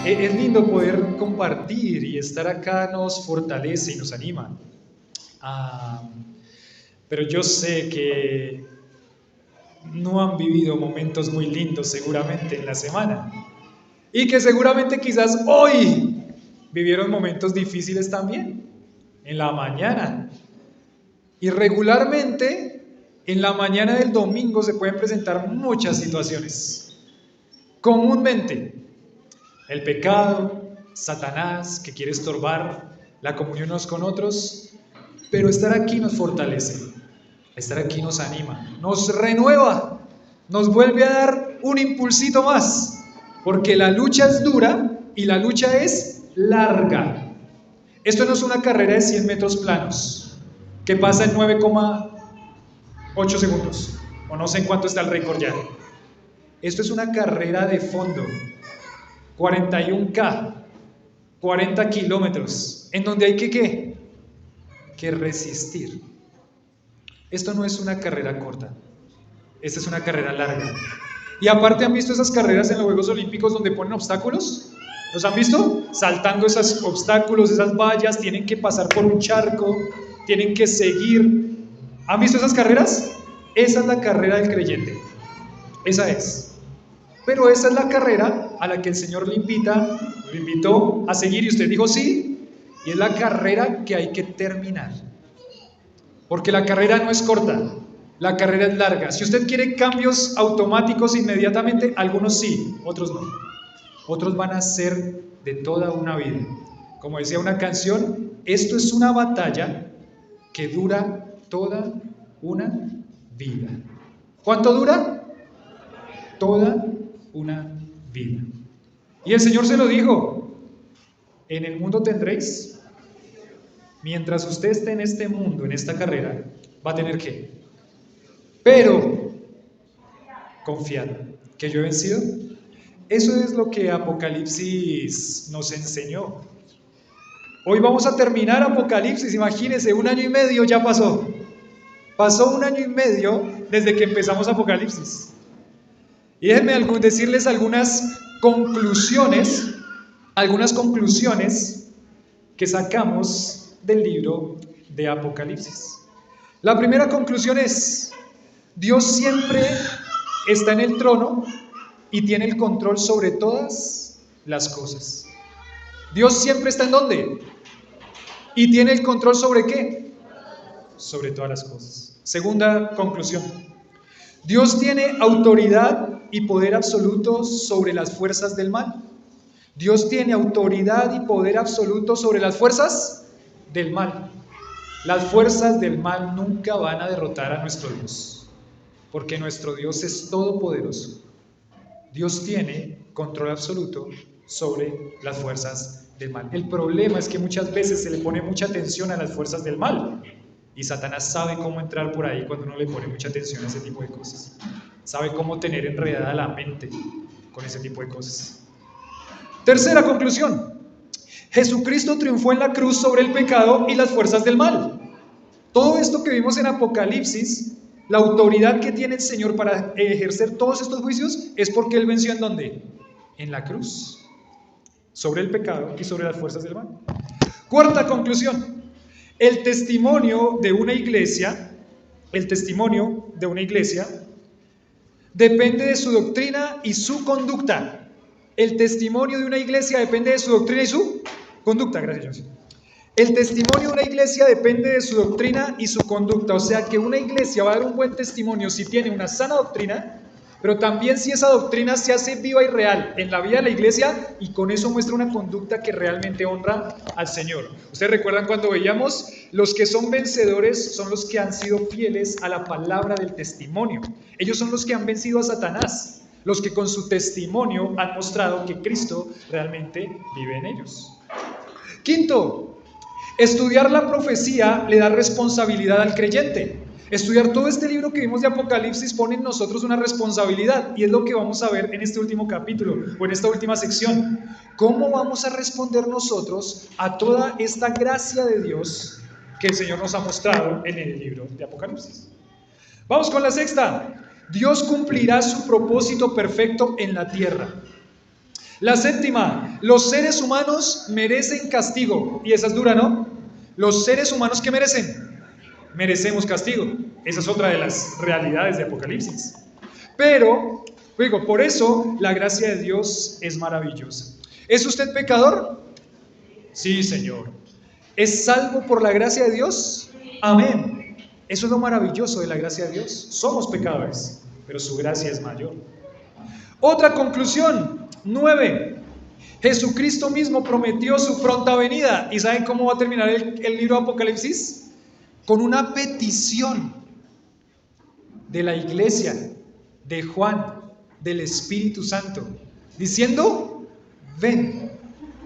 Es lindo poder compartir y estar acá nos fortalece y nos anima. Ah, pero yo sé que no han vivido momentos muy lindos seguramente en la semana y que seguramente quizás hoy vivieron momentos difíciles también, en la mañana. Y regularmente en la mañana del domingo se pueden presentar muchas situaciones. Comúnmente el pecado, Satanás que quiere estorbar la comunión unos con otros, pero estar aquí nos fortalece, estar aquí nos anima, nos renueva, nos vuelve a dar un impulsito más, porque la lucha es dura y la lucha es larga. Esto no es una carrera de 100 metros planos, que pasa en 9,8 segundos, o no sé en cuánto está el récord ya. Esto es una carrera de fondo, 41K, 40 kilómetros, en donde hay que resistir. Esto no es una carrera corta, esta es una carrera larga. Y aparte, ¿han visto esas carreras en los Juegos Olímpicos donde ponen obstáculos? ¿Los han visto? Saltando esos obstáculos, esas vallas, tienen que pasar por un charco, tienen que seguir. ¿Han visto esas carreras? Esa es la carrera del creyente, esa es. Pero esa es la carrera a la que el Señor le invitó a seguir y usted dijo sí, y es la carrera que hay que terminar. Porque la carrera no es corta, la carrera es larga. Si usted quiere cambios automáticos inmediatamente, algunos sí, otros no. Otros van a ser de toda una vida. Como decía una canción, esto es una batalla que dura toda una vida. ¿Cuánto dura? Toda una vida. Y el Señor se lo dijo, en el mundo tendréis, mientras usted esté en este mundo, en esta carrera, va a tener que, pero confiad, que yo he vencido. Eso es lo que Apocalipsis nos enseñó. Hoy vamos a terminar Apocalipsis, imagínense, 1 año y medio ya pasó. Pasó 1 año y medio desde que empezamos Apocalipsis. Y déjenme decirles algunas conclusiones que sacamos del libro de Apocalipsis. La primera conclusión es, Dios siempre está en el trono y tiene el control sobre todas las cosas. Dios siempre está ¿en dónde? Y tiene el control ¿sobre qué? Sobre todas las cosas. Segunda conclusión, Dios tiene autoridad y poder absoluto sobre las fuerzas del mal. Dios tiene autoridad y poder absoluto sobre las fuerzas del mal. Las fuerzas del mal nunca van a derrotar a nuestro Dios, porque nuestro Dios es todopoderoso. Dios tiene control absoluto sobre las fuerzas del mal. El problema es que muchas veces se le pone mucha atención a las fuerzas del mal. Y Satanás sabe cómo entrar por ahí cuando uno le pone mucha atención a ese tipo de cosas. Sabe cómo tener enredada la mente con ese tipo de cosas. Tercera conclusión. Jesucristo triunfó en la cruz sobre el pecado y las fuerzas del mal. Todo esto que vimos en Apocalipsis, la autoridad que tiene el Señor para ejercer todos estos juicios es porque Él venció ¿en dónde? En la cruz. Sobre el pecado y sobre las fuerzas del mal. Cuarta conclusión. El testimonio de una iglesia depende de su doctrina y su conducta. El testimonio de una iglesia depende de su doctrina y su conducta. Gracias, José. El testimonio de una iglesia depende de su doctrina y su conducta. O sea que una iglesia va a dar un buen testimonio si tiene una sana doctrina, pero también si esa doctrina se hace viva y real en la vida de la iglesia y con eso muestra una conducta que realmente honra al Señor. Ustedes recuerdan cuando veíamos, los que son vencedores son los que han sido fieles a la palabra del testimonio. Ellos son los que han vencido a Satanás, los que con su testimonio han mostrado que Cristo realmente vive en ellos. Quinto, estudiar la profecía le da responsabilidad al creyente. Estudiar todo este libro que vimos de Apocalipsis pone en nosotros una responsabilidad y es lo que vamos a ver en este último capítulo o en esta última sección. ¿Cómo vamos a responder nosotros a toda esta gracia de Dios que el Señor nos ha mostrado en el libro de Apocalipsis? Vamos con la sexta. Dios cumplirá su propósito perfecto en la tierra. La séptima, los seres humanos merecen castigo. Y esa es dura, ¿no? Los seres humanos, ¿qué merecen? Merecemos castigo. Esa es otra de las realidades de Apocalipsis. Pero, digo, por eso la gracia de Dios es maravillosa. ¿Es usted pecador? Sí, Señor. ¿Es salvo por la gracia de Dios? Amén. Eso es lo maravilloso de la gracia de Dios. Somos pecadores, pero su gracia es mayor. Otra conclusión, 9. Jesucristo mismo prometió su pronta venida. ¿Y saben cómo va a terminar el libro de Apocalipsis? Con una petición de la iglesia, de Juan, del Espíritu Santo, diciendo: ven,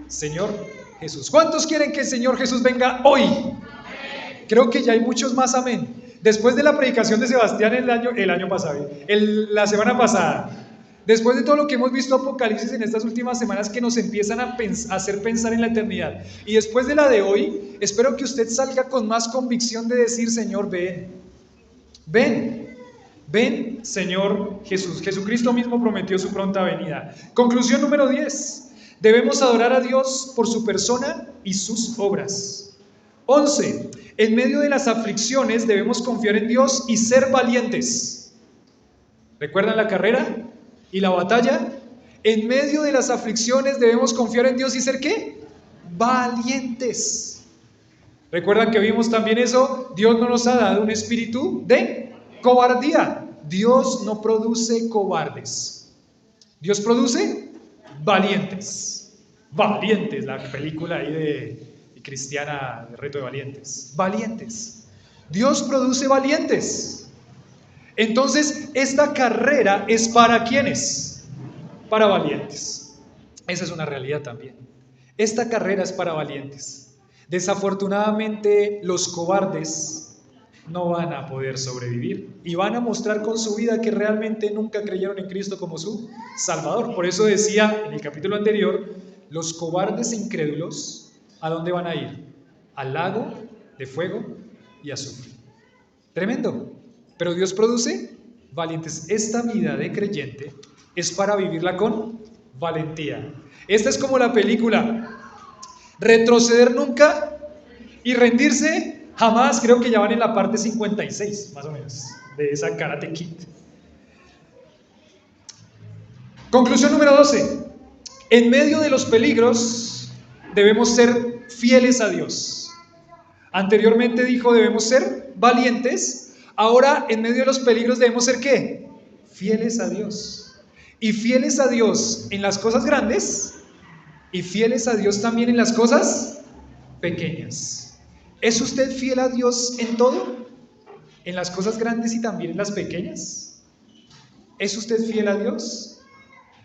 Señor Jesús. ¿Cuántos quieren que el Señor Jesús venga hoy? Creo que ya hay muchos más, amén. Después de la predicación de Sebastián la semana pasada, después de todo lo que hemos visto Apocalipsis en estas últimas semanas que nos empiezan a hacer pensar en la eternidad, y después de la de hoy, espero que usted salga con más convicción de decir: Señor, ven, ven, ven, Señor Jesús. Jesucristo mismo prometió su pronta venida. Conclusión número 10. Debemos adorar a Dios por su persona y sus obras. 11. En medio de las aflicciones debemos confiar en Dios y ser valientes. ¿Recuerdan la carrera y la batalla? En medio de las aflicciones debemos confiar en Dios y ser ¿qué? Valientes. ¿Recuerdan que vimos también eso? Dios no nos ha dado un espíritu de cobardía. Dios no produce cobardes. Dios produce valientes. Valientes, la película ahí de cristiana, de Reto de Valientes. Valientes. Dios produce valientes. Entonces, esta carrera es para ¿quiénes? Para valientes. Esa es una realidad también. Esta carrera es para valientes. Desafortunadamente, los cobardes no van a poder sobrevivir y van a mostrar con su vida que realmente nunca creyeron en Cristo como su Salvador. Por eso decía en el capítulo anterior, los cobardes e incrédulos, ¿a dónde van a ir? Al lago de fuego y azufre. Tremendo. Pero Dios produce valientes. Esta vida de creyente es para vivirla con valentía. Esta es como la película Retroceder nunca y rendirse jamás. Creo que ya van en la parte 56, más o menos, de esa Karate Kid. Conclusión número 12. En medio de los peligros debemos ser fieles a Dios. Anteriormente dijo debemos ser valientes. Ahora en medio de los peligros debemos ser ¿qué? Fieles a Dios. Y fieles a Dios en las cosas grandes y fieles a Dios también en las cosas pequeñas. ¿Es usted fiel a Dios en todo? ¿En las cosas grandes y también en las pequeñas? ¿Es usted fiel a Dios?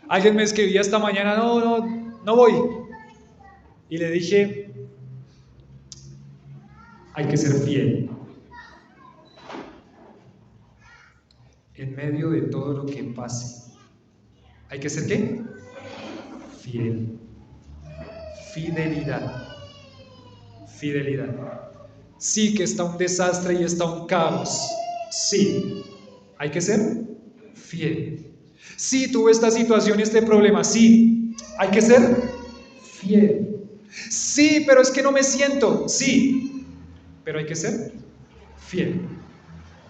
Alguien me escribía esta mañana: no voy. Y le dije: hay que ser fiel. En medio de todo lo que pase, ¿hay que ser qué? Fiel. Fidelidad. Fidelidad. Sí que está un desastre y está un caos. Sí. Hay que ser fiel. Sí, tuve esta situación y este problema. Sí. Hay que ser fiel. Sí, pero es que no me siento. Sí. Pero hay que ser fiel.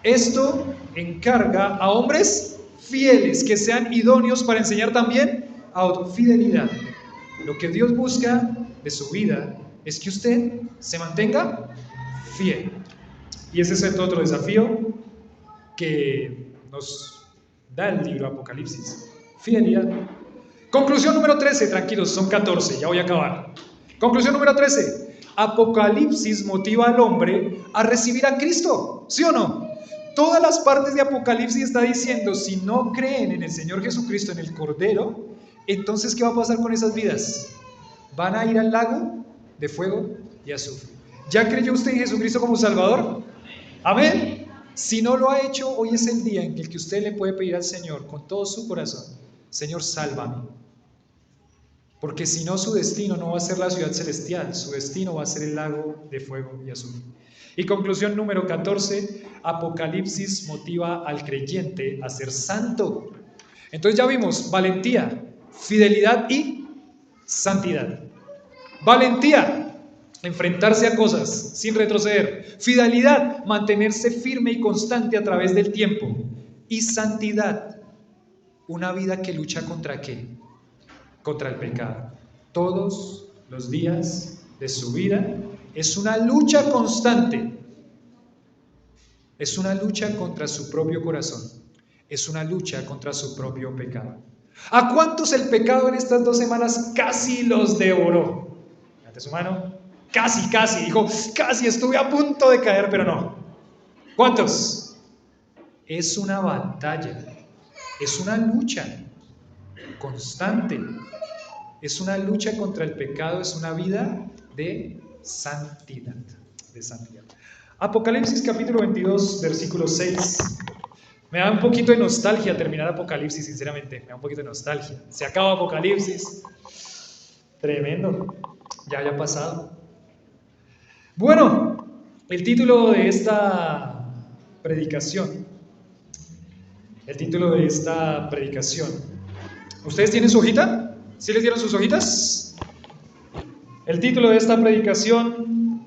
Esto encarga a hombres fieles que sean idóneos para enseñar también a otros. Fidelidad. Lo que Dios busca de su vida es que usted se mantenga fiel. Y ese es otro desafío que nos da el libro Apocalipsis. Fidelidad. Conclusión número 13, tranquilos, son 14, ya voy a acabar. Conclusión número 13. Apocalipsis motiva al hombre a recibir a Cristo, ¿sí o no? Todas las partes de Apocalipsis está diciendo: si no creen en el Señor Jesucristo, en el Cordero, entonces ¿qué va a pasar con esas vidas? Van a ir al lago de fuego y azufre. ¿Ya creyó usted en Jesucristo como Salvador? Amén. Si no lo ha hecho, hoy es el día en el que usted le puede pedir al Señor con todo su corazón: Señor, sálvame. Porque si no, su destino no va a ser la ciudad celestial, su destino va a ser el lago de fuego y azufre. Y conclusión número 14, Apocalipsis motiva al creyente a ser santo. Entonces ya vimos valentía, fidelidad y Santidad. Valentía, enfrentarse a cosas sin retroceder. Fidelidad, mantenerse firme y constante a través del tiempo. Y santidad, una vida que lucha ¿contra qué? Contra el pecado. Todos los días de su vida es una lucha constante. Es una lucha contra su propio corazón. Es una lucha contra su propio pecado. ¿A cuántos el pecado en estas 2 semanas casi los devoró? Levante su mano. Casi. Dijo, casi estuve a punto de caer, pero no. ¿Cuántos? Es una batalla. Es una lucha constante. Es una lucha contra el pecado. Es una vida de santidad. Apocalipsis capítulo 22, versículo 6. Me da un poquito de nostalgia terminar Apocalipsis, sinceramente. Me da un poquito de nostalgia. Se acaba Apocalipsis. Tremendo. Ya haya pasado. Bueno, el título de esta predicación. ¿Ustedes tienen su hojita? ¿Sí les dieron sus hojitas? El título de esta predicación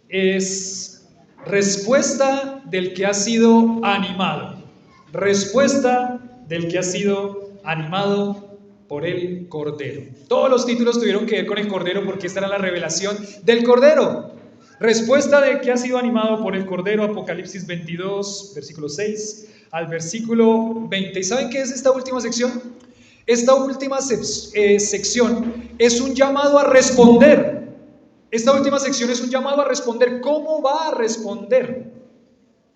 es Respuesta del que ha sido animado. Respuesta del que ha sido animado por el Cordero. Todos los títulos tuvieron que ver con el Cordero porque esta era la revelación del Cordero. Respuesta del que ha sido animado por el Cordero, Apocalipsis 22, versículo 6 al versículo 20. ¿Y saben qué es esta última sección? Esta última sección es un llamado a responder. Esta última sección es un llamado a responder. ¿Cómo va a responder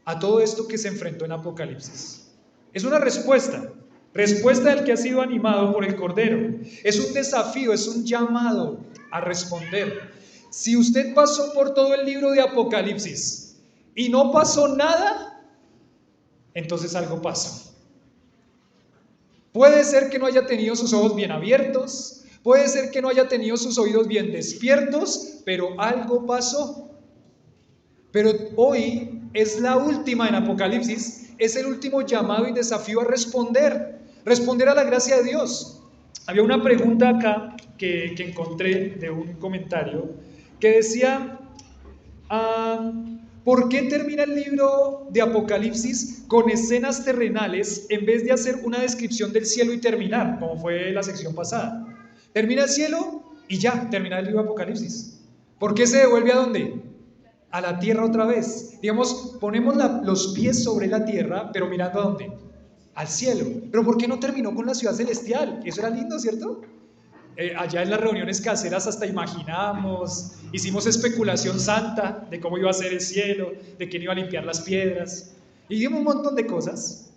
a todo esto que se enfrentó en Apocalipsis? Es una respuesta del que ha sido animado por el Cordero. Es un desafío, es un llamado a responder. Si usted pasó por todo el libro de Apocalipsis y no pasó nada, entonces algo pasó. Puede ser que no haya tenido sus ojos bien abiertos, puede ser que no haya tenido sus oídos bien despiertos, pero algo pasó. Pero hoy es la última en Apocalipsis. Es el último llamado y desafío a responder a la gracia de Dios. Había una pregunta acá que encontré de un comentario que decía, ¿por qué termina el libro de Apocalipsis con escenas terrenales en vez de hacer una descripción del cielo y terminar, como fue la sección pasada? Termina el cielo y ya, termina el libro de Apocalipsis. ¿Por qué se devuelve a dónde? A la tierra otra vez. Digamos, ponemos los pies sobre la tierra, pero mirando a dónde? Al cielo. Pero ¿por qué no terminó con la ciudad celestial? Eso era lindo, ¿cierto? Allá en las reuniones caseras hasta imaginamos, hicimos especulación santa de cómo iba a ser el cielo, de quién iba a limpiar las piedras, y dimos un montón de cosas.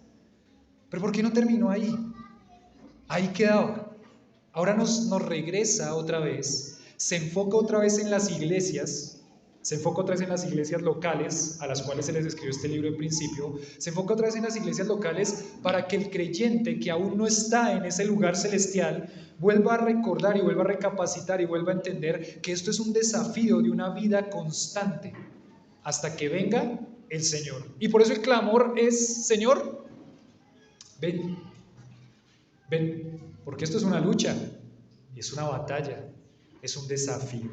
Pero ¿por qué no terminó ahí? Ahí quedaba. Ahora nos regresa otra vez, se enfoca otra vez en las iglesias. Se enfoca otra vez en las iglesias locales, a las cuales se les escribió este libro en principio. Se enfoca otra vez en las iglesias locales para que el creyente que aún no está en ese lugar celestial vuelva a recordar y vuelva a recapacitar y vuelva a entender que esto es un desafío de una vida constante hasta que venga el Señor. Y por eso el clamor es: Señor, ven, porque esto es una lucha, es una batalla, es un desafío.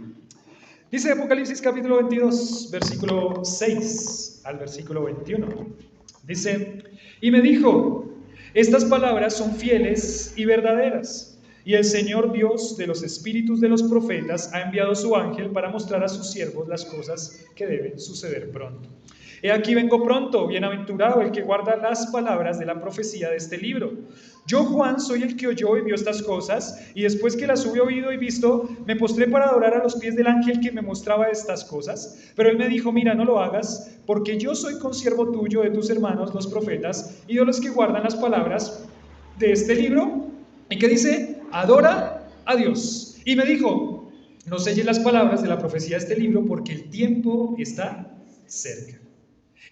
Dice Apocalipsis capítulo 22, versículo 6 al versículo 21. Dice, y me dijo, estas palabras son fieles y verdaderas, y el Señor Dios de los espíritus de los profetas ha enviado su ángel para mostrar a sus siervos las cosas que deben suceder pronto. He aquí vengo pronto, bienaventurado el que guarda las palabras de la profecía de este libro. Yo, Juan, soy el que oyó y vio estas cosas, y después que las hube oído y visto, me postré para adorar a los pies del ángel que me mostraba estas cosas. Pero él me dijo, mira, no lo hagas, porque yo soy consiervo tuyo, de tus hermanos, los profetas, y de los que guardan las palabras de este libro. ¿Y qué dice? Adora a Dios. Y me dijo, no selles las palabras de la profecía de este libro, porque el tiempo está cerca.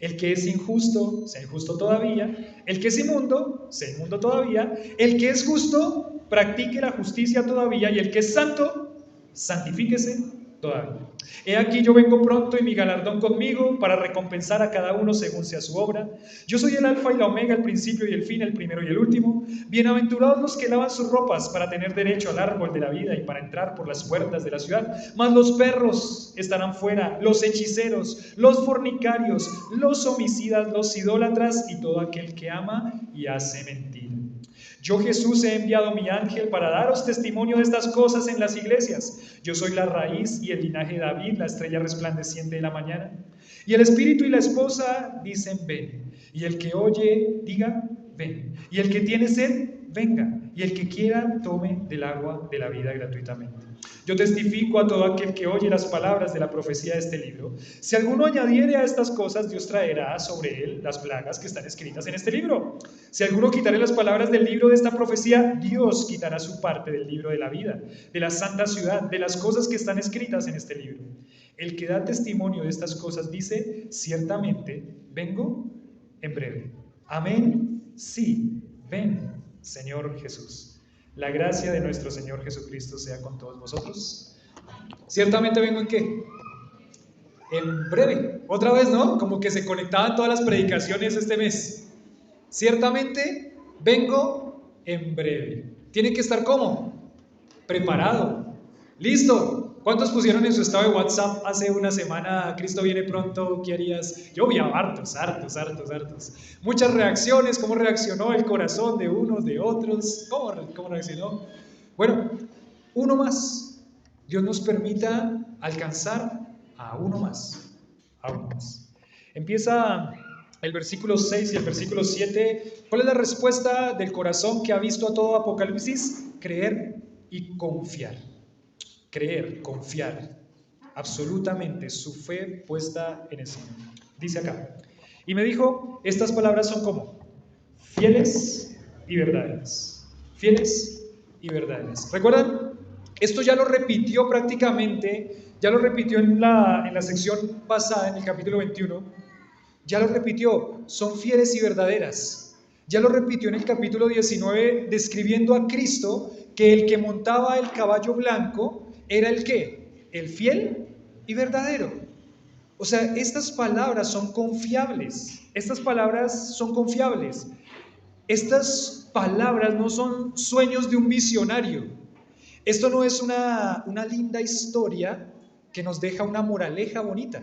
El que es injusto, sea injusto todavía. El que es inmundo, sea inmundo todavía. El que es justo, practique la justicia todavía. Y el que es santo, santifíquese todavía. He aquí yo vengo pronto y mi galardón conmigo para recompensar a cada uno según sea su obra. Yo soy el alfa y la omega, el principio y el fin, el primero y el último. Bienaventurados los que lavan sus ropas para tener derecho al árbol de la vida y para entrar por las puertas de la ciudad. Mas los perros estarán fuera, los hechiceros, los fornicarios, los homicidas, los idólatras y todo aquel que ama y hace mentira. Yo, Jesús, he enviado mi ángel para daros testimonio de estas cosas en las iglesias. Yo soy la raíz y el linaje de David, la estrella resplandeciente de la mañana. Y el espíritu y la esposa dicen, ven. Y el que oye, diga, ven. Y el que tiene sed, venga. Y el que quiera, tome del agua de la vida gratuitamente. Yo testifico a todo aquel que oye las palabras de la profecía de este libro. Si alguno añadiere a estas cosas, Dios traerá sobre él las plagas que están escritas en este libro. Si alguno quitare las palabras del libro de esta profecía, Dios quitará su parte del libro de la vida, de la santa ciudad, de las cosas que están escritas en este libro. El que da testimonio de estas cosas dice, ciertamente, vengo en breve. Amén, sí, ven, Señor Jesús. La gracia de nuestro Señor Jesucristo sea con todos vosotros. Ciertamente vengo en qué? En breve. Otra vez, ¿no? Como que se conectaban todas las predicaciones este mes. Ciertamente vengo en breve. Tiene que estar ¿cómo? Preparado. Listo. ¿Cuántos pusieron en su estado de WhatsApp hace una semana, Cristo viene pronto, qué harías? Yo vi a hartos. Muchas reacciones, cómo reaccionó el corazón de unos, de otros, cómo reaccionó. Bueno, uno más. Dios nos permita alcanzar a uno más. Empieza el versículo 6 y el versículo 7. ¿Cuál es la respuesta del corazón que ha visto a todo Apocalipsis? Creer y confiar. Creer, confiar, absolutamente su fe puesta en el Señor. Dice acá, y me dijo, estas palabras son como fieles y verdaderas. Fieles y verdaderas. ¿Recuerdan? Esto ya lo repitió prácticamente, ya lo repitió en la sección pasada, en el capítulo 21. Ya lo repitió, son fieles y verdaderas. Ya lo repitió en el capítulo 19, describiendo a Cristo, que el que montaba el caballo blanco era el ¿qué? El fiel y verdadero. O sea, estas palabras son confiables. Estas palabras no son sueños de un visionario. Esto no es una linda historia que nos deja una moraleja bonita.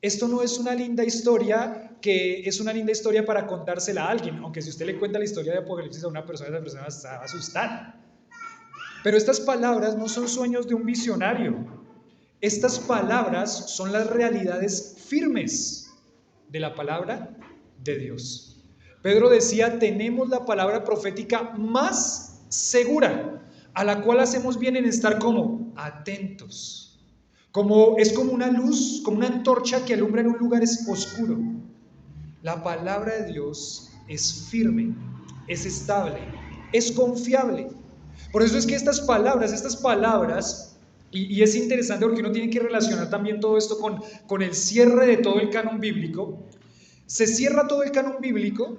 Esto no es una linda historia que es una linda historia para contársela a alguien, aunque si usted le cuenta la historia de Apocalipsis a una persona, esa persona se va a asustar. Pero estas palabras no son sueños de un visionario. Estas palabras son las realidades firmes de la palabra de Dios. Pedro decía, tenemos la palabra profética más segura, a la cual hacemos bien en estar como atentos. Es como una luz, como una antorcha que alumbra en un lugar oscuro. La palabra de Dios es firme, es estable, es confiable. Por eso es que estas palabras, y es interesante porque uno tiene que relacionar también todo esto con el cierre de todo el canon bíblico. Se cierra todo el canon bíblico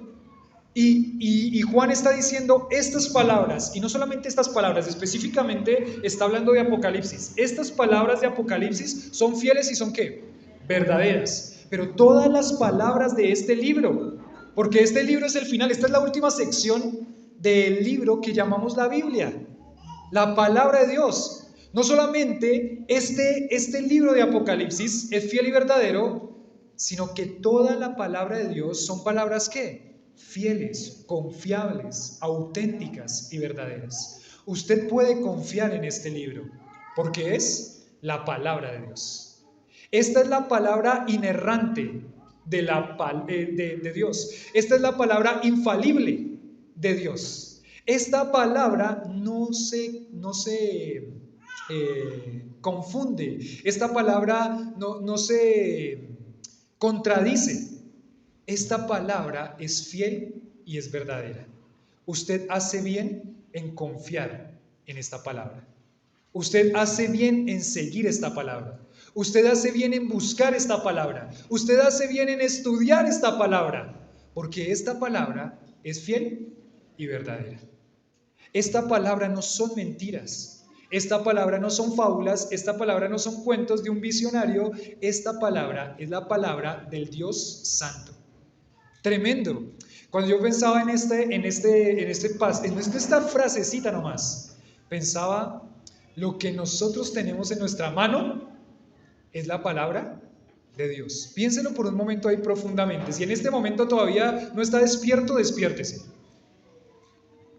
y Juan está diciendo estas palabras, y no solamente estas palabras, específicamente está hablando de Apocalipsis. Estas palabras de Apocalipsis son fieles y son ¿qué? Verdaderas. Pero todas las palabras de este libro, porque este libro es el final, esta es la última sección del libro que llamamos la Biblia, la palabra de Dios. No solamente este libro de Apocalipsis es fiel y verdadero, sino que toda la palabra de Dios son palabras ¿qué? Fieles, confiables, auténticas y verdaderas. Usted puede confiar en este libro porque es la palabra de Dios. Esta es la palabra inerrante de Dios. Esta es la palabra infalible de Dios. Esta palabra no se confunde. Esta palabra no se contradice. Esta palabra es fiel y es verdadera. Usted hace bien en confiar en esta palabra. Usted hace bien en seguir esta palabra. Usted hace bien en buscar esta palabra. Usted hace bien en estudiar esta palabra, porque esta palabra es fiel y verdadera. Esta palabra no son mentiras. Esta palabra no son fábulas, esta palabra no son cuentos de un visionario, esta palabra es la palabra del Dios Santo. Tremendo. Cuando yo pensaba en esta frasecita nomás, pensaba, lo que nosotros tenemos en nuestra mano es la palabra de Dios. Piénselo por un momento ahí profundamente. Si en este momento todavía no está despierto, despiértese.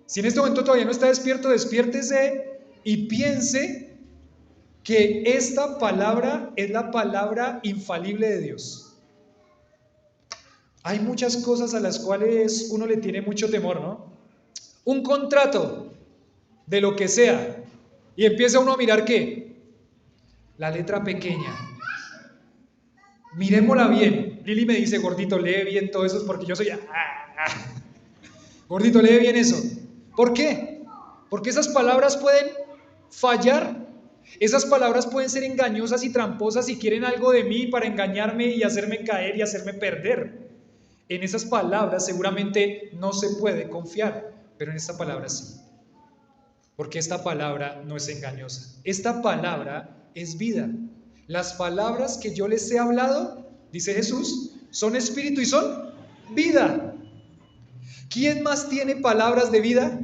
Si en este momento todavía no está despierto, despiértese y piense que esta palabra es la palabra infalible de Dios. Hay muchas cosas a las cuales uno le tiene mucho temor, ¿no? Un contrato de lo que sea y empieza uno a mirar ¿qué? La letra pequeña. Miremosla bien. Lili me dice, gordito, lee bien todo eso porque yo soy... Gordito, lee bien eso. ¿Por qué? Porque esas palabras pueden fallar. Esas palabras pueden ser engañosas y tramposas y quieren algo de mí para engañarme y hacerme caer y hacerme perder. En esas palabras seguramente no se puede confiar, pero en esta palabra sí. Porque esta palabra no es engañosa. Esta palabra es vida. Las palabras que yo les he hablado, dice Jesús, son espíritu y son vida. ¿Quién más tiene palabras de vida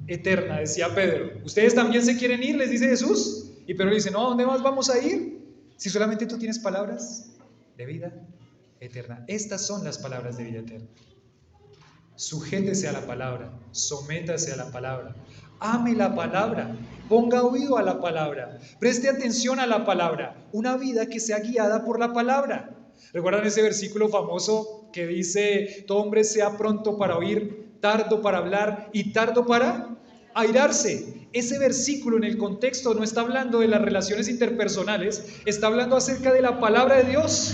eterna? Decía Pedro. ¿Ustedes también se quieren ir? Les dice Jesús. Y Pedro le dice, no, ¿a dónde más vamos a ir? Si solamente tú tienes palabras de vida eterna. Estas son las palabras de vida eterna. Sujétese a la palabra, sométase a la palabra, ame la palabra, ponga oído a la palabra, preste atención a la palabra, una vida que sea guiada por la palabra. ¿Recuerdan ese versículo famoso que dice, todo hombre sea pronto para oír, tardo para hablar y tardo para airarse? Ese versículo en el contexto no está hablando de las relaciones interpersonales, está hablando acerca de la palabra de Dios.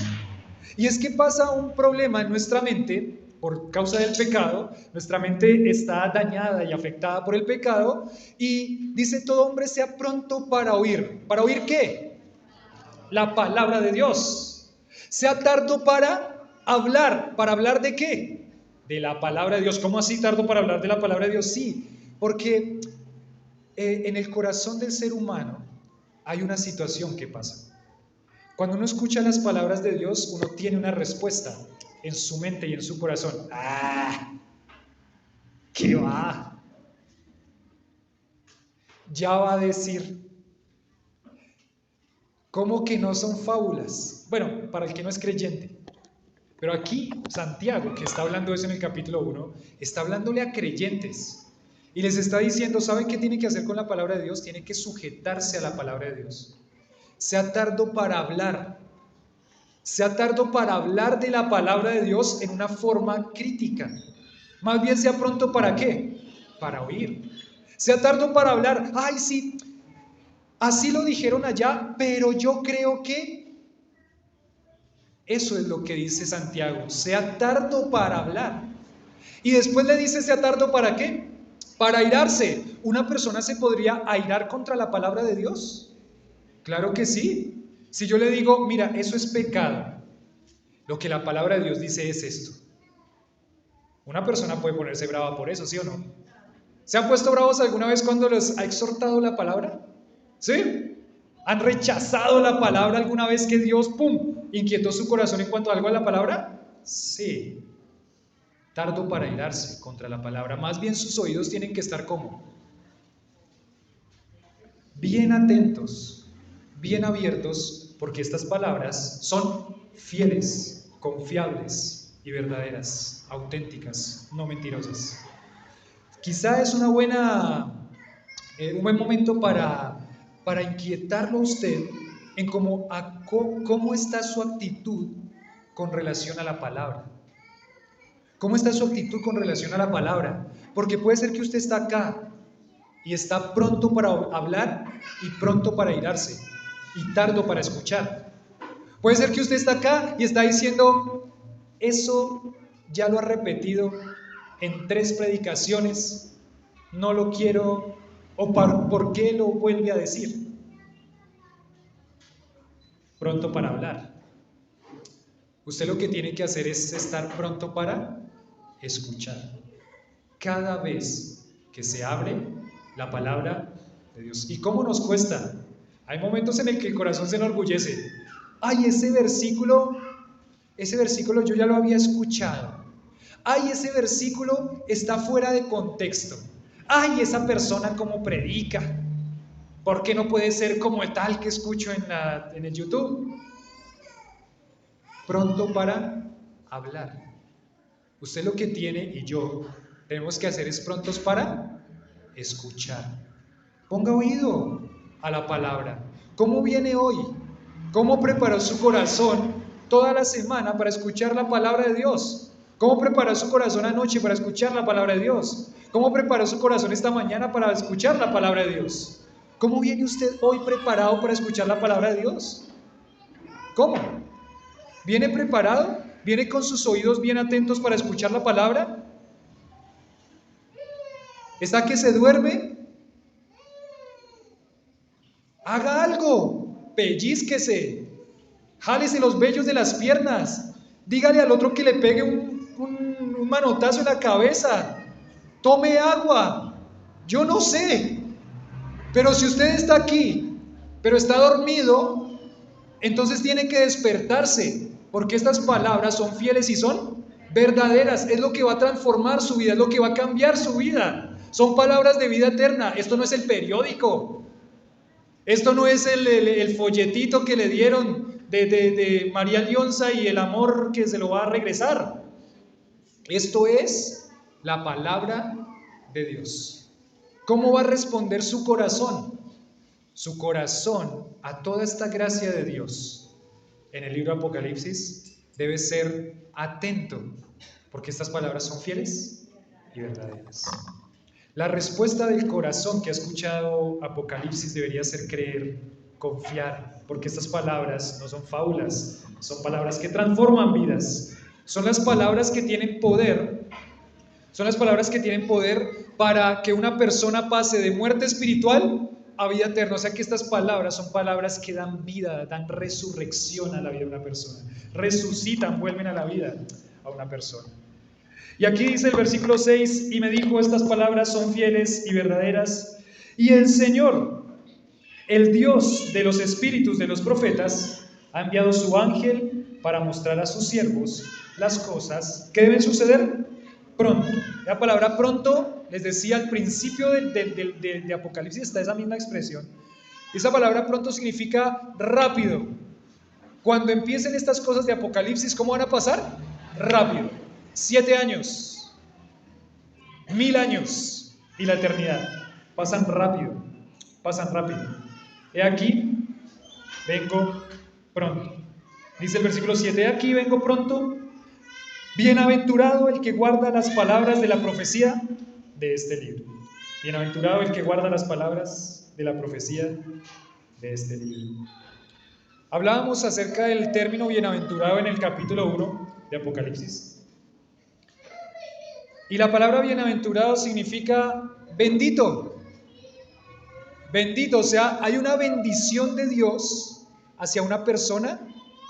Y es que pasa un problema en nuestra mente por causa del pecado. Nuestra mente está dañada y afectada por el pecado y dice todo hombre sea pronto para oír. ¿Para oír qué? La palabra de Dios. Sea tardo para hablar. ¿Para hablar de qué? De la palabra de Dios. ¿Cómo así tardo para hablar de la palabra de Dios? Sí, porque en el corazón del ser humano hay una situación que pasa. Cuando uno escucha las palabras de Dios, uno tiene una respuesta en su mente y en su corazón. ¿Qué va? Ya va a decir, ¿cómo que no son fábulas? Bueno, para el que no es creyente. Pero aquí Santiago, que está hablando de eso en el capítulo 1, está hablándole a creyentes y les está diciendo, ¿saben qué tiene que hacer con la palabra de Dios? Tiene que sujetarse a la palabra de Dios. Sea tardo para hablar. Sea tardo para hablar de la palabra de Dios en una forma crítica. Más bien sea pronto ¿para qué? Para oír. Sea tardo para hablar. Ay, sí, así lo dijeron allá, pero yo creo que... Eso es lo que dice Santiago. Sea tardo para hablar. Y después le dice, sea tardo ¿para qué? Para airarse. ¿Una persona se podría airar contra la palabra de Dios? Claro que sí. Si yo le digo, mira, eso es pecado, lo que la palabra de Dios dice es esto. Una persona puede ponerse brava por eso, ¿sí o no? ¿Se han puesto bravos alguna vez cuando les ha exhortado la palabra? ¿Sí? ¿Han rechazado la palabra alguna vez que Dios, inquietó su corazón en cuanto a algo de la palabra? Sí. Tardo para airarse contra la palabra. Más bien sus oídos tienen que estar como bien atentos, bien abiertos, porque estas palabras son fieles, confiables y verdaderas, auténticas, no mentirosas. Quizá es un buen momento para inquietarlo a usted en cómo está su actitud con relación a la palabra. ¿Cómo está su actitud con relación a la palabra? Porque puede ser que usted está acá y está pronto para hablar y pronto para airarse y tardo para escuchar. Puede ser que usted está acá y está diciendo, eso ya lo ha repetido en 3 predicaciones, no lo quiero, o ¿por qué lo vuelve a decir? Pronto para hablar. Usted lo que tiene que hacer es estar pronto para escuchar. Cada vez que se abre la palabra, de Dios. ¿Y cómo nos cuesta? Hay momentos en el que el corazón se enorgullece. Ay, ese versículo yo ya lo había escuchado. Ay, ese versículo está fuera de contexto. Ay, esa persona como predica. ¿Por qué no puede ser como el tal que escucho en el YouTube? Pronto para hablar. Usted lo que tiene y yo tenemos que hacer es prontos para escuchar. Ponga oído a la palabra. ¿Cómo viene hoy? ¿Cómo preparó su corazón toda la semana para escuchar la palabra de Dios? ¿Cómo preparó su corazón anoche para escuchar la palabra de Dios? ¿Cómo preparó su corazón esta mañana para escuchar la palabra de Dios? ¿Cómo viene usted hoy preparado para escuchar la palabra de Dios? ¿Cómo? ¿Viene preparado? ¿Viene con sus oídos bien atentos para escuchar la palabra? ¿Está que se duerme? Haga algo, pellízquese, jálese los vellos de las piernas, dígale al otro que le pegue un manotazo en la cabeza, tome agua, yo no sé, pero si usted está aquí, pero está dormido, entonces tiene que despertarse, porque estas palabras son fieles y son verdaderas, es lo que va a transformar su vida, es lo que va a cambiar su vida, son palabras de vida eterna, esto no es el periódico. Esto no es el folletito que le dieron de María Lionza y el amor que se lo va a regresar. Esto es la palabra de Dios. ¿Cómo va a responder su corazón? Su corazón a toda esta gracia de Dios en el libro de Apocalipsis debe ser atento, porque estas palabras son fieles y verdaderas. La respuesta del corazón que ha escuchado Apocalipsis debería ser creer, confiar, porque estas palabras no son fábulas, son palabras que transforman vidas, son las palabras que tienen poder, son las palabras que tienen poder para que una persona pase de muerte espiritual a vida eterna. O sea que estas palabras son palabras que dan vida, dan resurrección a la vida de una persona, resucitan, vuelven a la vida a una persona. Y aquí dice el versículo 6, y me dijo, estas palabras son fieles y verdaderas, y el Señor, el Dios de los espíritus de los profetas, ha enviado su ángel para mostrar a sus siervos las cosas que deben suceder pronto. La palabra pronto, les decía al principio de Apocalipsis, está esa misma expresión. Esa palabra pronto significa rápido. Cuando empiecen estas cosas de Apocalipsis, ¿cómo van a pasar? Rápido. 7 años, 1000 años y la eternidad pasan rápido, pasan rápido. He aquí, vengo pronto. Dice el versículo 7, he aquí, vengo pronto. Bienaventurado el que guarda las palabras de la profecía de este libro. Bienaventurado el que guarda las palabras de la profecía de este libro. Hablábamos acerca del término bienaventurado en el capítulo 1 de Apocalipsis. Y la palabra bienaventurado significa bendito. Bendito, o sea, hay una bendición de Dios hacia una persona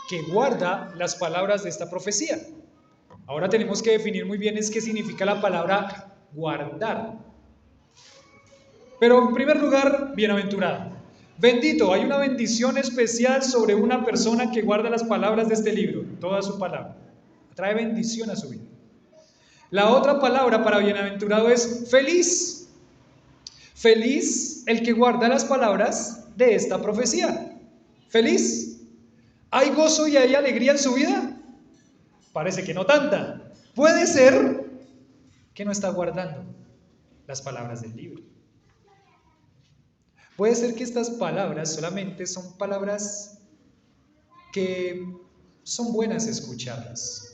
que guarda las palabras de esta profecía. Ahora tenemos que definir muy bien qué significa la palabra guardar. Pero en primer lugar, bienaventurado. Bendito, hay una bendición especial sobre una persona que guarda las palabras de este libro, toda su palabra. Trae bendición a su vida. La otra palabra para bienaventurado es feliz. Feliz el que guarda las palabras de esta profecía. Feliz. ¿Hay gozo y hay alegría en su vida? Parece que no tanta. Puede ser que no está guardando las palabras del libro. Puede ser que estas palabras solamente son palabras que son buenas escucharlas,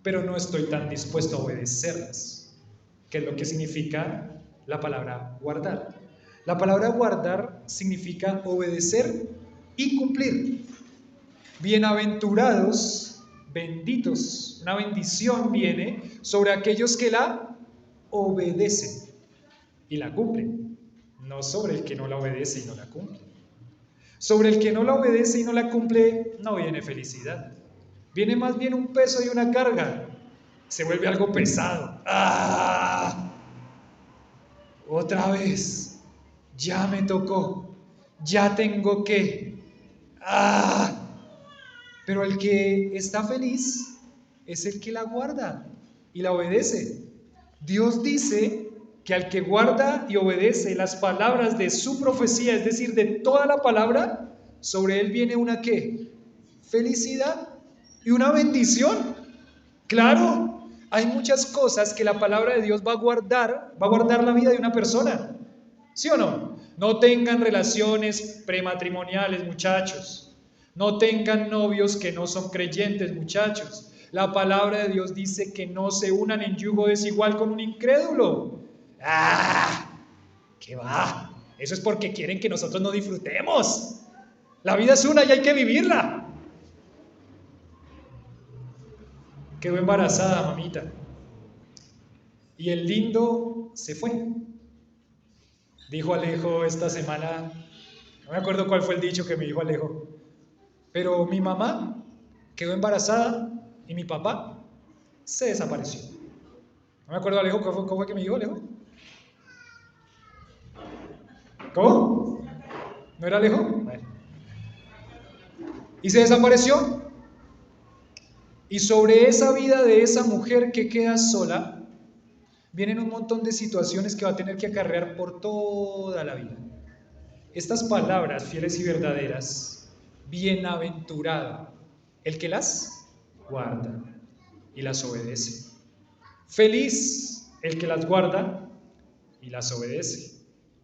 pero no estoy tan dispuesto a obedecerlas, que es lo que significa la palabra guardar. La palabra guardar significa obedecer y cumplir. Bienaventurados, benditos, una bendición viene sobre aquellos que la obedecen y la cumplen, no sobre el que no la obedece y no la cumple. Sobre el que no la obedece y no la cumple no viene felicidad. Viene más bien un peso y una carga. Se vuelve algo pesado. ¡Ah! Otra vez. ya me tocó, ya tengo que. ¡Ah! Pero el que está feliz es el que la guarda y la obedece. Dios dice que al que guarda y obedece las palabras de su profecía, es decir, de toda la palabra, sobre él viene una ¿qué? Felicidad y una bendición. Claro, hay muchas cosas que la palabra de Dios va a guardar la vida de una persona. ¿Sí o no? No tengan relaciones prematrimoniales, muchachos. No tengan novios que no son creyentes, muchachos. La palabra de Dios dice que no se unan en yugo desigual con un incrédulo. ¡Ah! ¿Qué va? Eso es porque quieren que nosotros no disfrutemos. La vida es una y hay que vivirla. Quedó embarazada, mamita. Y el lindo se fue. Dijo Alejo esta semana, no me acuerdo cuál fue el dicho que me dijo Alejo, pero mi mamá quedó embarazada y mi papá se desapareció. No me acuerdo, Alejo, ¿cómo fue que me dijo Alejo? ¿Cómo? ¿No era Alejo? Bueno. Y se desapareció. Y sobre esa vida de esa mujer que queda sola, vienen un montón de situaciones que va a tener que acarrear por toda la vida. Estas palabras fieles y verdaderas, bienaventurado el que las guarda y las obedece. Feliz el que las guarda y las obedece,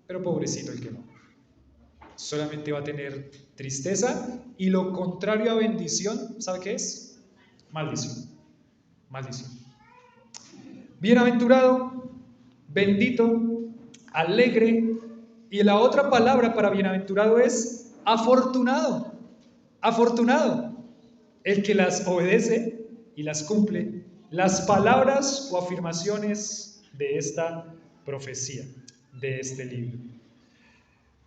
pero pobrecito el que no. Solamente va a tener tristeza y lo contrario a bendición, ¿sabe qué es? Maldición. Maldición. Bienaventurado, bendito, alegre, y la otra palabra para bienaventurado es afortunado. Afortunado, el que las obedece y las cumple, las palabras o afirmaciones de esta profecía, de este libro.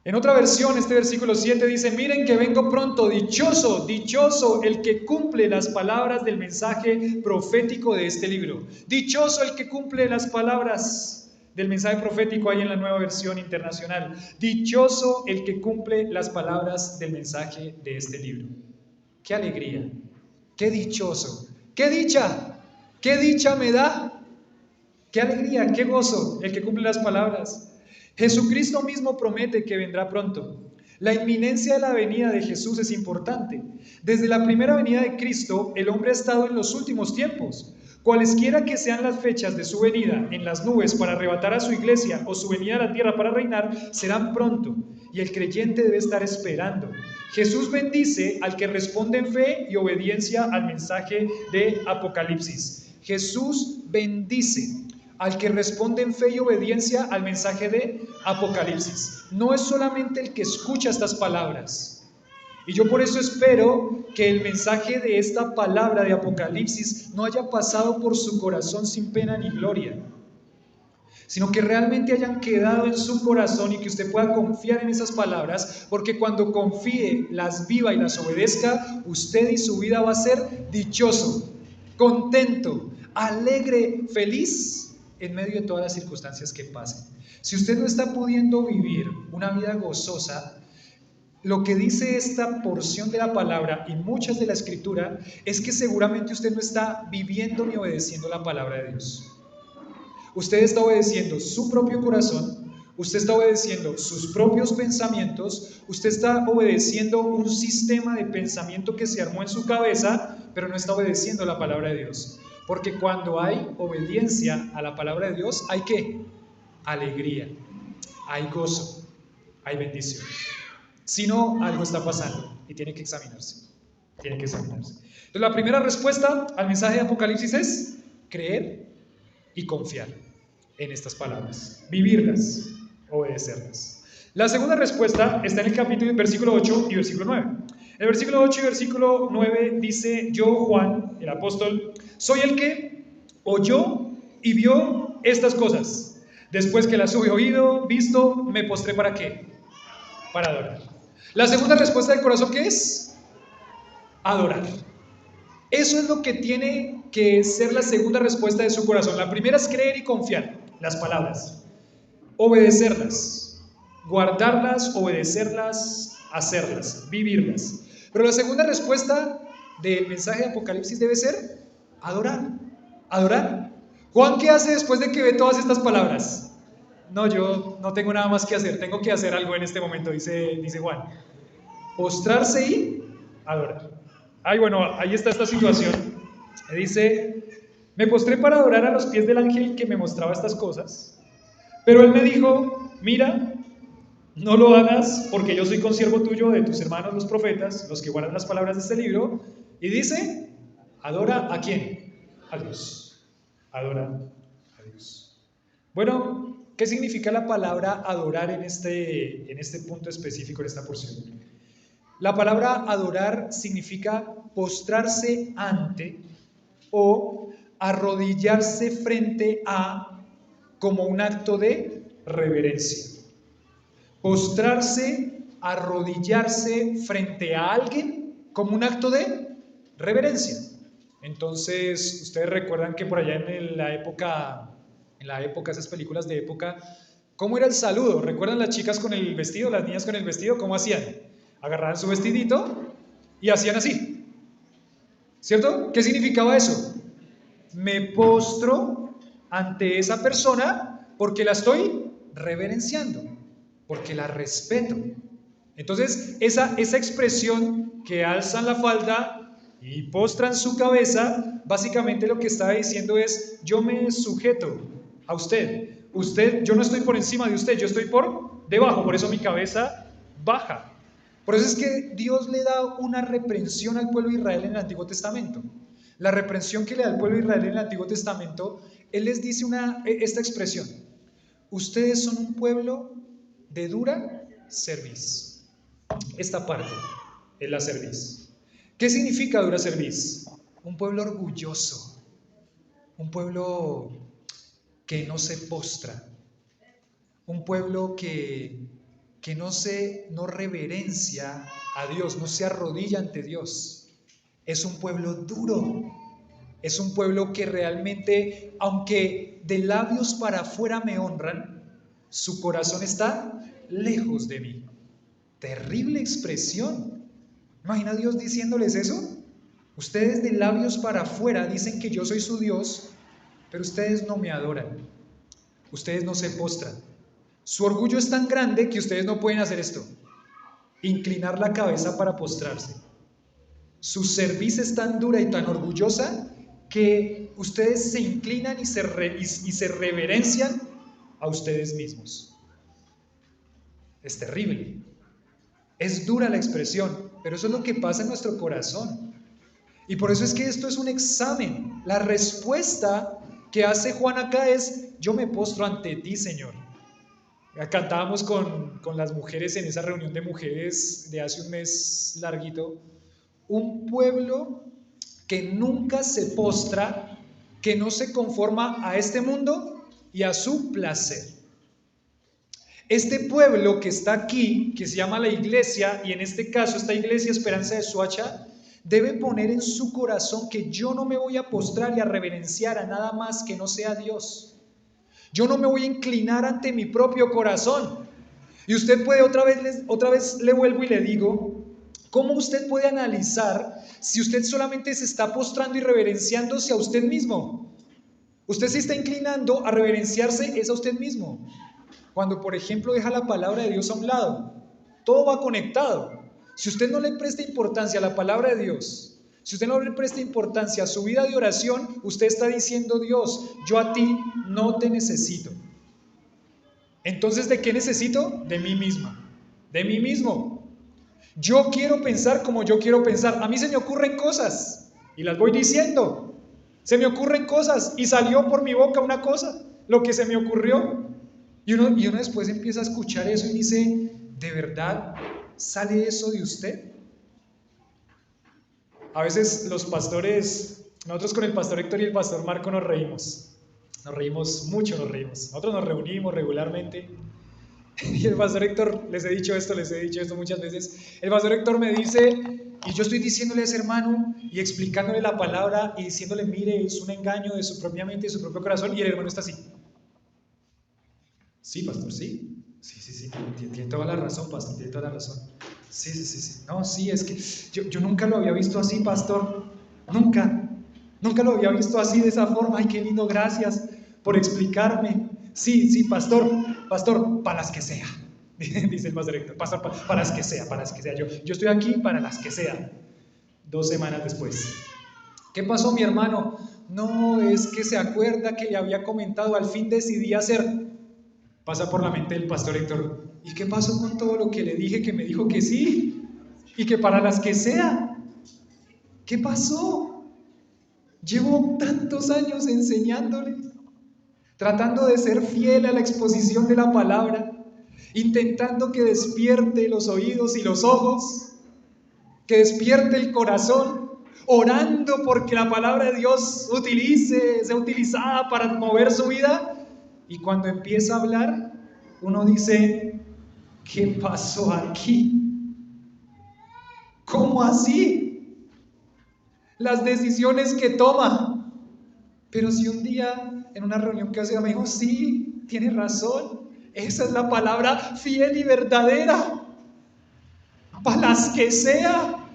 En otra versión, este versículo 7 dice, miren que vengo pronto, dichoso, dichoso el que cumple las palabras del mensaje profético de este libro. Dichoso el que cumple las palabras del mensaje profético ahí en la Nueva Versión Internacional. Dichoso el que cumple las palabras del mensaje de este libro. ¡Qué alegría! ¡Qué dichoso! ¡Qué dicha! ¡Qué dicha me da! ¡Qué alegría! ¡Qué gozo el que cumple las palabras! Jesucristo mismo promete que vendrá pronto. La inminencia de la venida de Jesús es importante. Desde la primera venida de Cristo, el hombre ha estado en los últimos tiempos. Cualesquiera que sean las fechas de su venida en las nubes para arrebatar a su iglesia o su venida a la tierra para reinar, serán pronto, y el creyente debe estar esperando. Jesús bendice al que responde en fe y obediencia al mensaje de Apocalipsis. Jesús bendice al que responde en fe y obediencia al mensaje de Apocalipsis. No es solamente el que escucha estas palabras. Y yo por eso espero que el mensaje de esta palabra de Apocalipsis no haya pasado por su corazón sin pena ni gloria, sino que realmente hayan quedado en su corazón y que usted pueda confiar en esas palabras, porque cuando confíe, las viva y las obedezca, usted y su vida va a ser dichoso, contento, alegre, feliz en medio de todas las circunstancias que pasen. Si usted no está pudiendo vivir una vida gozosa, lo que dice esta porción de la palabra y muchas de la escritura es que seguramente usted no está viviendo ni obedeciendo la palabra de Dios. Usted está obedeciendo su propio corazón, usted está obedeciendo sus propios pensamientos, usted está obedeciendo un sistema de pensamiento que se armó en su cabeza, pero no está obedeciendo la palabra de Dios. Porque cuando hay obediencia a la palabra de Dios, ¿hay qué? Alegría, hay gozo, hay bendición. Si no, algo está pasando y tiene que examinarse. Tiene que examinarse. Entonces, la primera respuesta al mensaje de Apocalipsis es creer y confiar en estas palabras, vivirlas, obedecerlas. La segunda respuesta está en el capítulo, versículo 8 y versículo 9. El versículo 8 y versículo 9 dice, yo, Juan, el apóstol, soy el que oyó y vio estas cosas. Después que las hube oído, visto, me postré ¿para qué? Para adorar. La segunda respuesta del corazón, ¿qué es? Adorar. Eso es lo que tiene que ser la segunda respuesta de su corazón. La primera es creer y confiar, las palabras, obedecerlas. guardarlas, obedecerlas, hacerlas, vivirlas. Pero la segunda respuesta del mensaje de Apocalipsis debe ser adorar, adorar. Juan, ¿qué hace después de que ve todas estas palabras? No, yo no tengo nada más que hacer, tengo que hacer algo en este momento, dice Juan. Postrarse y adorar. Ay, bueno, ahí está esta situación. Dice, me postré para adorar a los pies del ángel que me mostraba estas cosas, pero él me dijo, mira, no lo hagas porque yo soy consiervo tuyo de tus hermanos los profetas, los que guardan las palabras de este libro, y dice, adora ¿a quién? A Dios. Adora a Dios. Bueno, ¿qué significa la palabra adorar en este punto específico, en esta porción? La palabra adorar significa postrarse ante o arrodillarse frente a como un acto de reverencia. Postrarse, arrodillarse frente a alguien como un acto de reverencia. Entonces, ustedes recuerdan que por allá en la época, esas películas de época, ¿cómo era el saludo? ¿Recuerdan las chicas con el vestido, las niñas con el vestido? ¿Cómo hacían? Agarraban su vestidito y hacían así, ¿cierto? ¿Qué significaba eso? Me postro ante esa persona porque la estoy reverenciando, porque la respeto. Entonces, esa expresión que alzan la falda y postran su cabeza, básicamente lo que está diciendo es, yo me sujeto a usted. Yo no estoy por encima de usted, yo estoy por debajo, por eso mi cabeza baja. Por eso es que Dios le da una reprensión al pueblo de Israel en el Antiguo Testamento. La reprensión que le da al pueblo de Israel en el Antiguo Testamento, Él les dice esta expresión: ustedes son un pueblo de dura cerviz. Esta parte es la cerviz. ¿Qué significa dura cerviz? Un pueblo orgulloso, un pueblo que no se postra, un pueblo que no reverencia a Dios, no se arrodilla ante Dios. Es un pueblo duro, es un pueblo que realmente, aunque de labios para afuera me honran, su corazón está lejos de mí. Terrible expresión. ¿Imagina a Dios diciéndoles eso? Ustedes de labios para afuera dicen que yo soy su Dios, pero ustedes no me adoran, ustedes no se postran. Su orgullo es tan grande que ustedes no pueden hacer esto, inclinar la cabeza para postrarse. Su cerviz es tan dura y tan orgullosa que ustedes se inclinan y se reverencian a ustedes mismos. Es terrible. Es dura la expresión, pero eso es lo que pasa en nuestro corazón. Y por eso es que esto es un examen. La respuesta que hace Juan acá es: yo me postro ante ti, Señor. Cantábamos con las mujeres en esa reunión de mujeres de hace un mes larguito. Un pueblo que nunca se postra, que no se conforma a este mundo y a su placer. Este pueblo que está aquí, que se llama la iglesia, y en este caso esta iglesia Esperanza de Soacha, debe poner en su corazón que yo no me voy a postrar y a reverenciar a nada más que no sea Dios. Yo no me voy a inclinar ante mi propio corazón. Y usted puede, otra vez le vuelvo y le digo, ¿cómo usted puede analizar si usted solamente se está postrando y reverenciándose a usted mismo? Usted se está inclinando a reverenciarse es a usted mismo. Cuando, por ejemplo, deja la palabra de Dios a un lado, todo va conectado. Si usted no le presta importancia a la palabra de Dios, si usted no le presta importancia a su vida de oración, usted está diciendo: Dios, yo a ti no te necesito. Entonces, ¿de qué necesito? De mí misma, de mí mismo. Yo quiero pensar como yo quiero pensar. A mí se me ocurren cosas y las voy diciendo. Se me ocurren cosas y salió por mi boca una cosa, lo que se me ocurrió. Y uno después empieza a escuchar eso y dice: ¿de verdad sale eso de usted? A veces los pastores, nosotros con el pastor Héctor y el pastor Marco nos reímos mucho, nosotros nos reunimos regularmente y el pastor Héctor, les he dicho esto muchas veces, el pastor Héctor me dice, y yo estoy diciéndole a ese hermano y explicándole la palabra y diciéndole: mire, es un engaño de su propia mente, de su propio corazón, y el hermano está así: sí, pastor, sí, Sí, tiene toda la razón, pastor, tiene toda la razón. Sí. No, sí, es que yo nunca lo había visto así, pastor. Nunca lo había visto así, de esa forma. Ay, qué lindo, gracias por explicarme. Sí, pastor, para las que sea. Dice el pastor Héctor, pastor, para las que sea, para las que sea. Yo estoy aquí para las que sea. 2 semanas después. ¿Qué pasó, mi hermano? No, es que se acuerda que le había comentado, al fin decidí hacer. Pasa por la mente del pastor Héctor, ¿y qué pasó con todo lo que le dije, que me dijo que sí? Y que para las que sea. ¿Qué pasó? Llevo tantos años enseñándole, tratando de ser fiel a la exposición de la palabra, intentando que despierte los oídos y los ojos, que despierte el corazón, orando porque la palabra de Dios sea utilizada para mover su vida. Y cuando empieza a hablar, uno dice, ¿qué pasó aquí? ¿Cómo así? Las decisiones que toma. Pero si un día en una reunión que hacía me dijo, sí, tiene razón, esa es la palabra fiel y verdadera, para las que sea.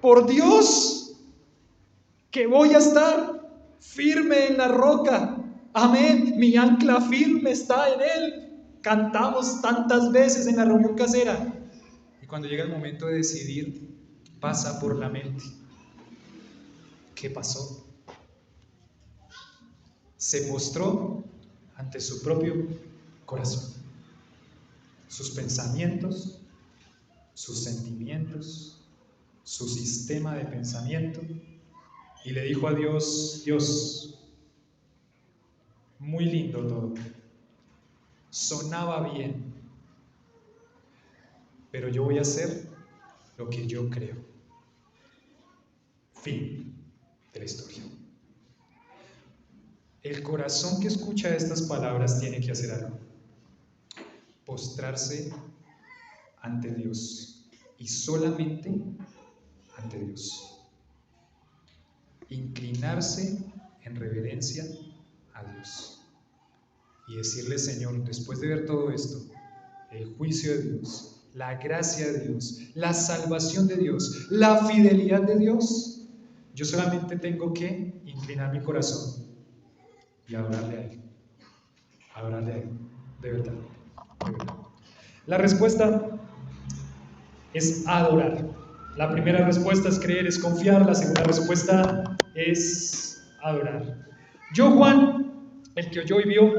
Por Dios, que voy a estar firme en la roca. Amén, mi ancla firme está en Él. Cantamos tantas veces en la reunión casera. Y cuando llega el momento de decidir, pasa por la mente. ¿Qué pasó? Se postró ante su propio corazón, sus pensamientos, sus sentimientos, su sistema de pensamiento, y le dijo a Dios, Dios, muy lindo todo, sonaba bien, pero yo voy a hacer lo que yo creo. Fin de la historia. El corazón que escucha estas palabras tiene que hacer algo: postrarse ante Dios, y solamente ante Dios. Inclinarse en reverencia a Dios y decirle, Señor, después de ver todo esto, el juicio de Dios, la gracia de Dios, la salvación de Dios, la fidelidad de Dios, yo solamente tengo que inclinar mi corazón y adorarle a Él, de verdad. La respuesta es adorar. La primera respuesta es creer, es confiar. La segunda respuesta es adorar. Yo, Juan, el que oyó y vio,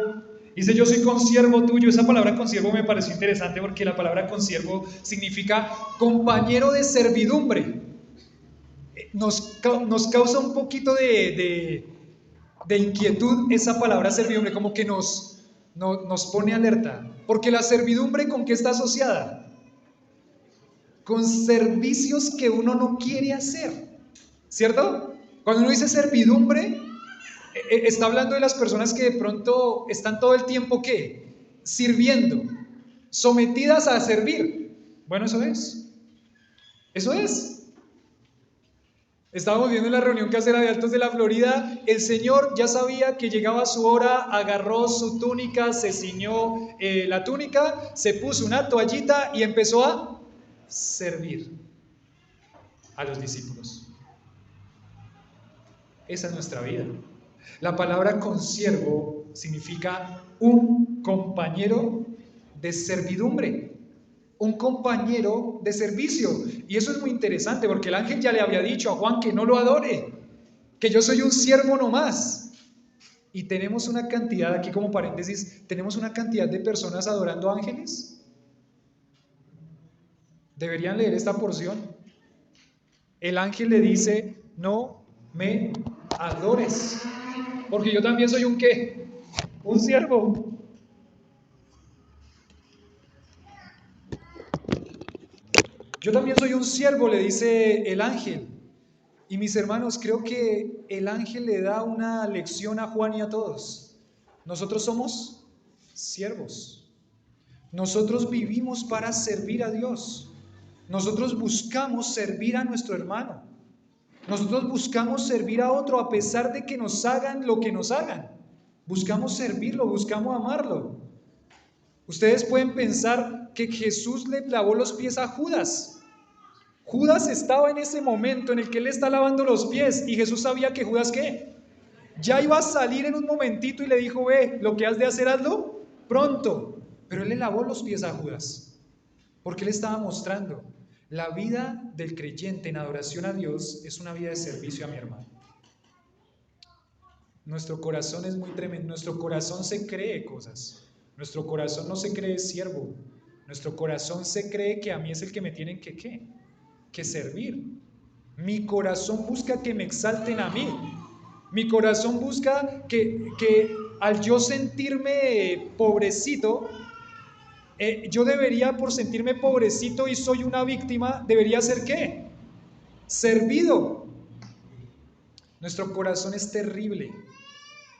dice, yo soy consiervo tuyo. Esa palabra consiervo me pareció interesante porque la palabra consiervo significa compañero de servidumbre. Nos causa un poquito de inquietud esa palabra servidumbre, como que nos pone alerta. Porque la servidumbre, ¿con qué está asociada? Con servicios que uno no quiere hacer, ¿cierto? Cuando uno dice servidumbre, está hablando de las personas que de pronto están todo el tiempo, ¿qué? Sirviendo, sometidas a servir. Bueno, eso es. Estábamos viendo en la reunión casera de Altos de la Florida, el Señor ya sabía que llegaba su hora, agarró su túnica, se ciñó la túnica, se puso una toallita y empezó a servir a los discípulos. Esa es nuestra vida. La palabra consiervo significa un compañero de servidumbre, un compañero de servicio. Y eso es muy interesante porque el ángel ya le había dicho a Juan que no lo adore, que yo soy un siervo nomás. Y tenemos una cantidad, aquí como paréntesis, tenemos una cantidad de personas adorando ángeles. Deberían leer esta porción. El ángel le dice, no me adores, porque yo también soy un ¿qué? Un siervo. Yo también soy un siervo, le dice el ángel. Y mis hermanos, creo que el ángel le da una lección a Juan y a todos. Nosotros somos siervos. Nosotros vivimos para servir a Dios. Nosotros buscamos servir a nuestro hermano. Nosotros buscamos servir a otro a pesar de que nos hagan lo que nos hagan. Buscamos servirlo, buscamos amarlo. Ustedes pueden pensar que Jesús le lavó los pies a Judas. Judas estaba en ese momento en el que él le está lavando los pies y Jesús sabía que Judas, ¿qué? Ya iba a salir en un momentito y le dijo, ve, lo que has de hacer, hazlo pronto. Pero él le lavó los pies a Judas, porque él estaba mostrando, la vida del creyente en adoración a Dios es una vida de servicio a mi hermano. Nuestro corazón es muy tremendo, nuestro corazón se cree cosas, nuestro corazón no se cree siervo, nuestro corazón se cree que a mí es el que me tienen que, ¿qué? Que servir. Mi corazón busca que me exalten a mí. Mi corazón busca que al yo sentirme pobrecito, yo debería, por sentirme pobrecito y soy una víctima, debería ser ¿qué? Servido. Nuestro corazón es terrible.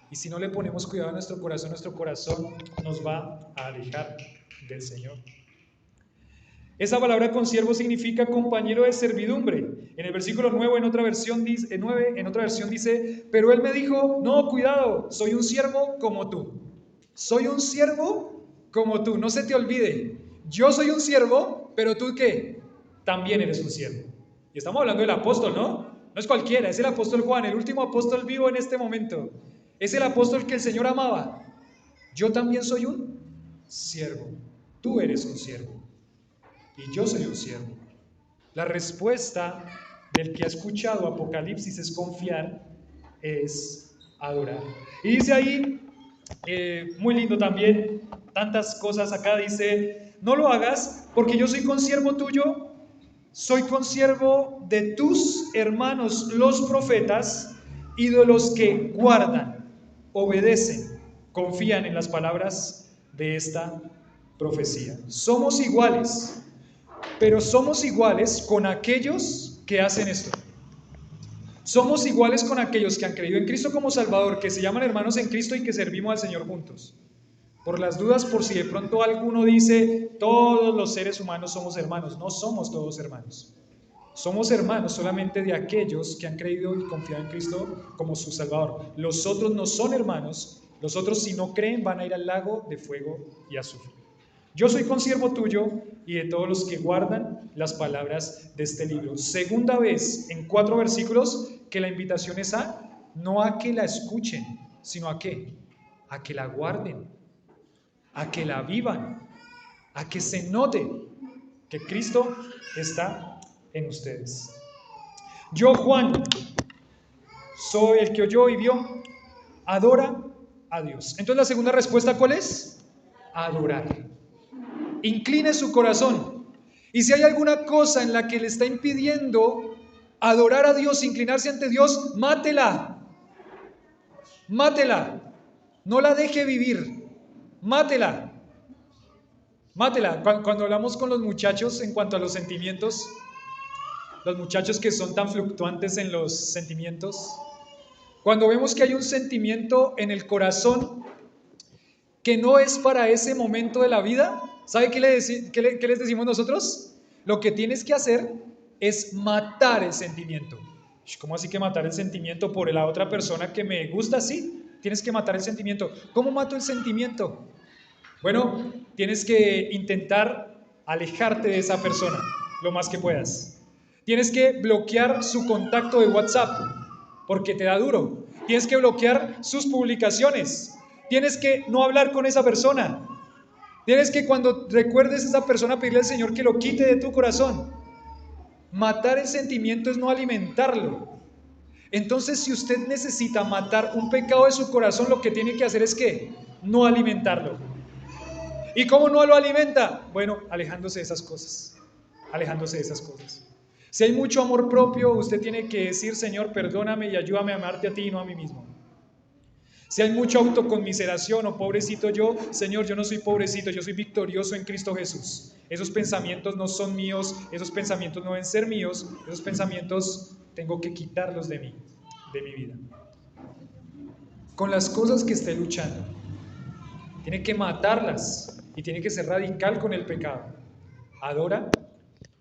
Y si no le ponemos cuidado a nuestro corazón nos va a alejar del Señor. Esa palabra consiervo significa compañero de servidumbre. En el versículo 9 en otra versión dice, pero él me dijo, no, cuidado, soy un siervo como tú. Soy un siervo como tú. No se te olvide, yo soy un siervo, pero tú ¿qué? También eres un siervo. Y estamos hablando del apóstol, ¿no? No es cualquiera, es el apóstol Juan, el último apóstol vivo en este momento. Es el apóstol que el Señor amaba. Yo también soy un siervo. Tú eres un siervo. Y yo soy un siervo. La respuesta del que ha escuchado Apocalipsis es confiar, es adorar. Y dice ahí, muy lindo también, tantas cosas acá, dice, no lo hagas porque yo soy consiervo tuyo, soy consiervo de tus hermanos los profetas y de los que guardan, obedecen, confían en las palabras de esta profecía. Somos iguales. Pero somos iguales con aquellos que hacen esto. Somos iguales con aquellos que han creído en Cristo como Salvador, que se llaman hermanos en Cristo y que servimos al Señor juntos. Por las dudas, por si de pronto alguno dice, todos los seres humanos somos hermanos. No somos todos hermanos. Somos hermanos solamente de aquellos que han creído y confiado en Cristo como su Salvador. Los otros no son hermanos. Los otros, si no creen, van a ir al lago de fuego y azufre. Yo soy consiervo tuyo y de todos los que guardan las palabras de este libro. Segunda vez en 4 versículos que la invitación es no a que la escuchen, sino a qué, a que la guarden, a que la vivan, a que se note que Cristo está en ustedes. Yo, Juan, soy el que oyó y vio, adora a Dios. Entonces la segunda respuesta, ¿cuál es? Adorar. Incline su corazón. Y si hay alguna cosa en la que le está impidiendo adorar a Dios, inclinarse ante Dios, mátela. Mátela. No la deje vivir. Mátela. Mátela. Cuando hablamos con los muchachos en cuanto a los sentimientos, los muchachos que son tan fluctuantes en los sentimientos, cuando vemos que hay un sentimiento en el corazón que no es para ese momento de la vida, ¿sabe qué les decimos nosotros? Lo que tienes que hacer es matar el sentimiento. ¿Cómo así que matar el sentimiento por la otra persona que me gusta? Sí, tienes que matar el sentimiento. ¿Cómo mato el sentimiento? Bueno, tienes que intentar alejarte de esa persona lo más que puedas. Tienes que bloquear su contacto de WhatsApp porque te da duro. Tienes que bloquear sus publicaciones. Tienes que no hablar con esa persona. Tienes que cuando recuerdes a esa persona pedirle al Señor que lo quite de tu corazón. Matar el sentimiento es no alimentarlo. Entonces, si usted necesita matar un pecado de su corazón, lo que tiene que hacer es ¿qué? No alimentarlo. ¿Y cómo no lo alimenta? Bueno, alejándose de esas cosas. Alejándose de esas cosas. Si hay mucho amor propio, usted tiene que decir, Señor, perdóname y ayúdame a amarte a ti y no a mí mismo. Si hay mucha autoconmiseración o pobrecito yo, Señor, yo no soy pobrecito, yo soy victorioso en Cristo Jesús. Esos pensamientos no son míos, esos pensamientos no deben ser míos, esos pensamientos tengo que quitarlos de mí, de mi vida. Con las cosas que esté luchando, tiene que matarlas y tiene que ser radical con el pecado. Adora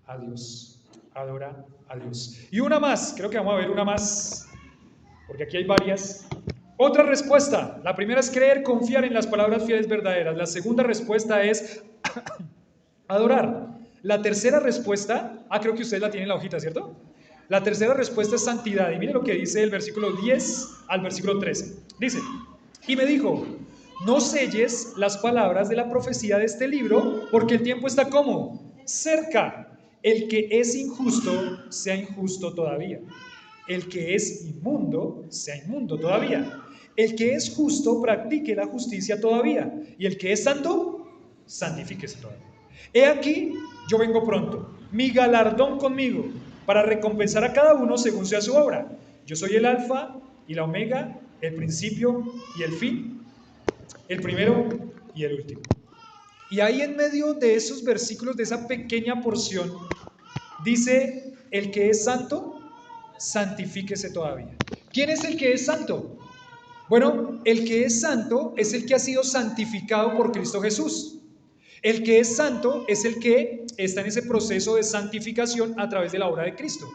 a Dios, adora a Dios. Y una más, creo que vamos a ver una más, porque aquí hay varias. Otra respuesta. La primera es creer, confiar en las palabras fieles verdaderas. La segunda respuesta es adorar. La tercera respuesta, creo que ustedes la tienen en la hojita, ¿cierto? La tercera respuesta es santidad. Y mire lo que dice el versículo 10 al versículo 13. Dice, y me dijo, no selles las palabras de la profecía de este libro, porque el tiempo está como cerca. El que es injusto, sea injusto todavía. El que es inmundo, sea inmundo todavía. El que es justo, practique la justicia todavía. Y el que es santo, santifíquese todavía. He aquí, yo vengo pronto, mi galardón conmigo, para recompensar a cada uno según sea su obra. Yo soy el alfa y la omega, el principio y el fin, el primero y el último. Y ahí en medio de esos versículos, de esa pequeña porción, dice, el que es santo, santifíquese todavía. ¿Quién es el que es santo? Bueno, el que es santo es el que ha sido santificado por Cristo Jesús. El que es santo es el que está en ese proceso de santificación a través de la obra de Cristo.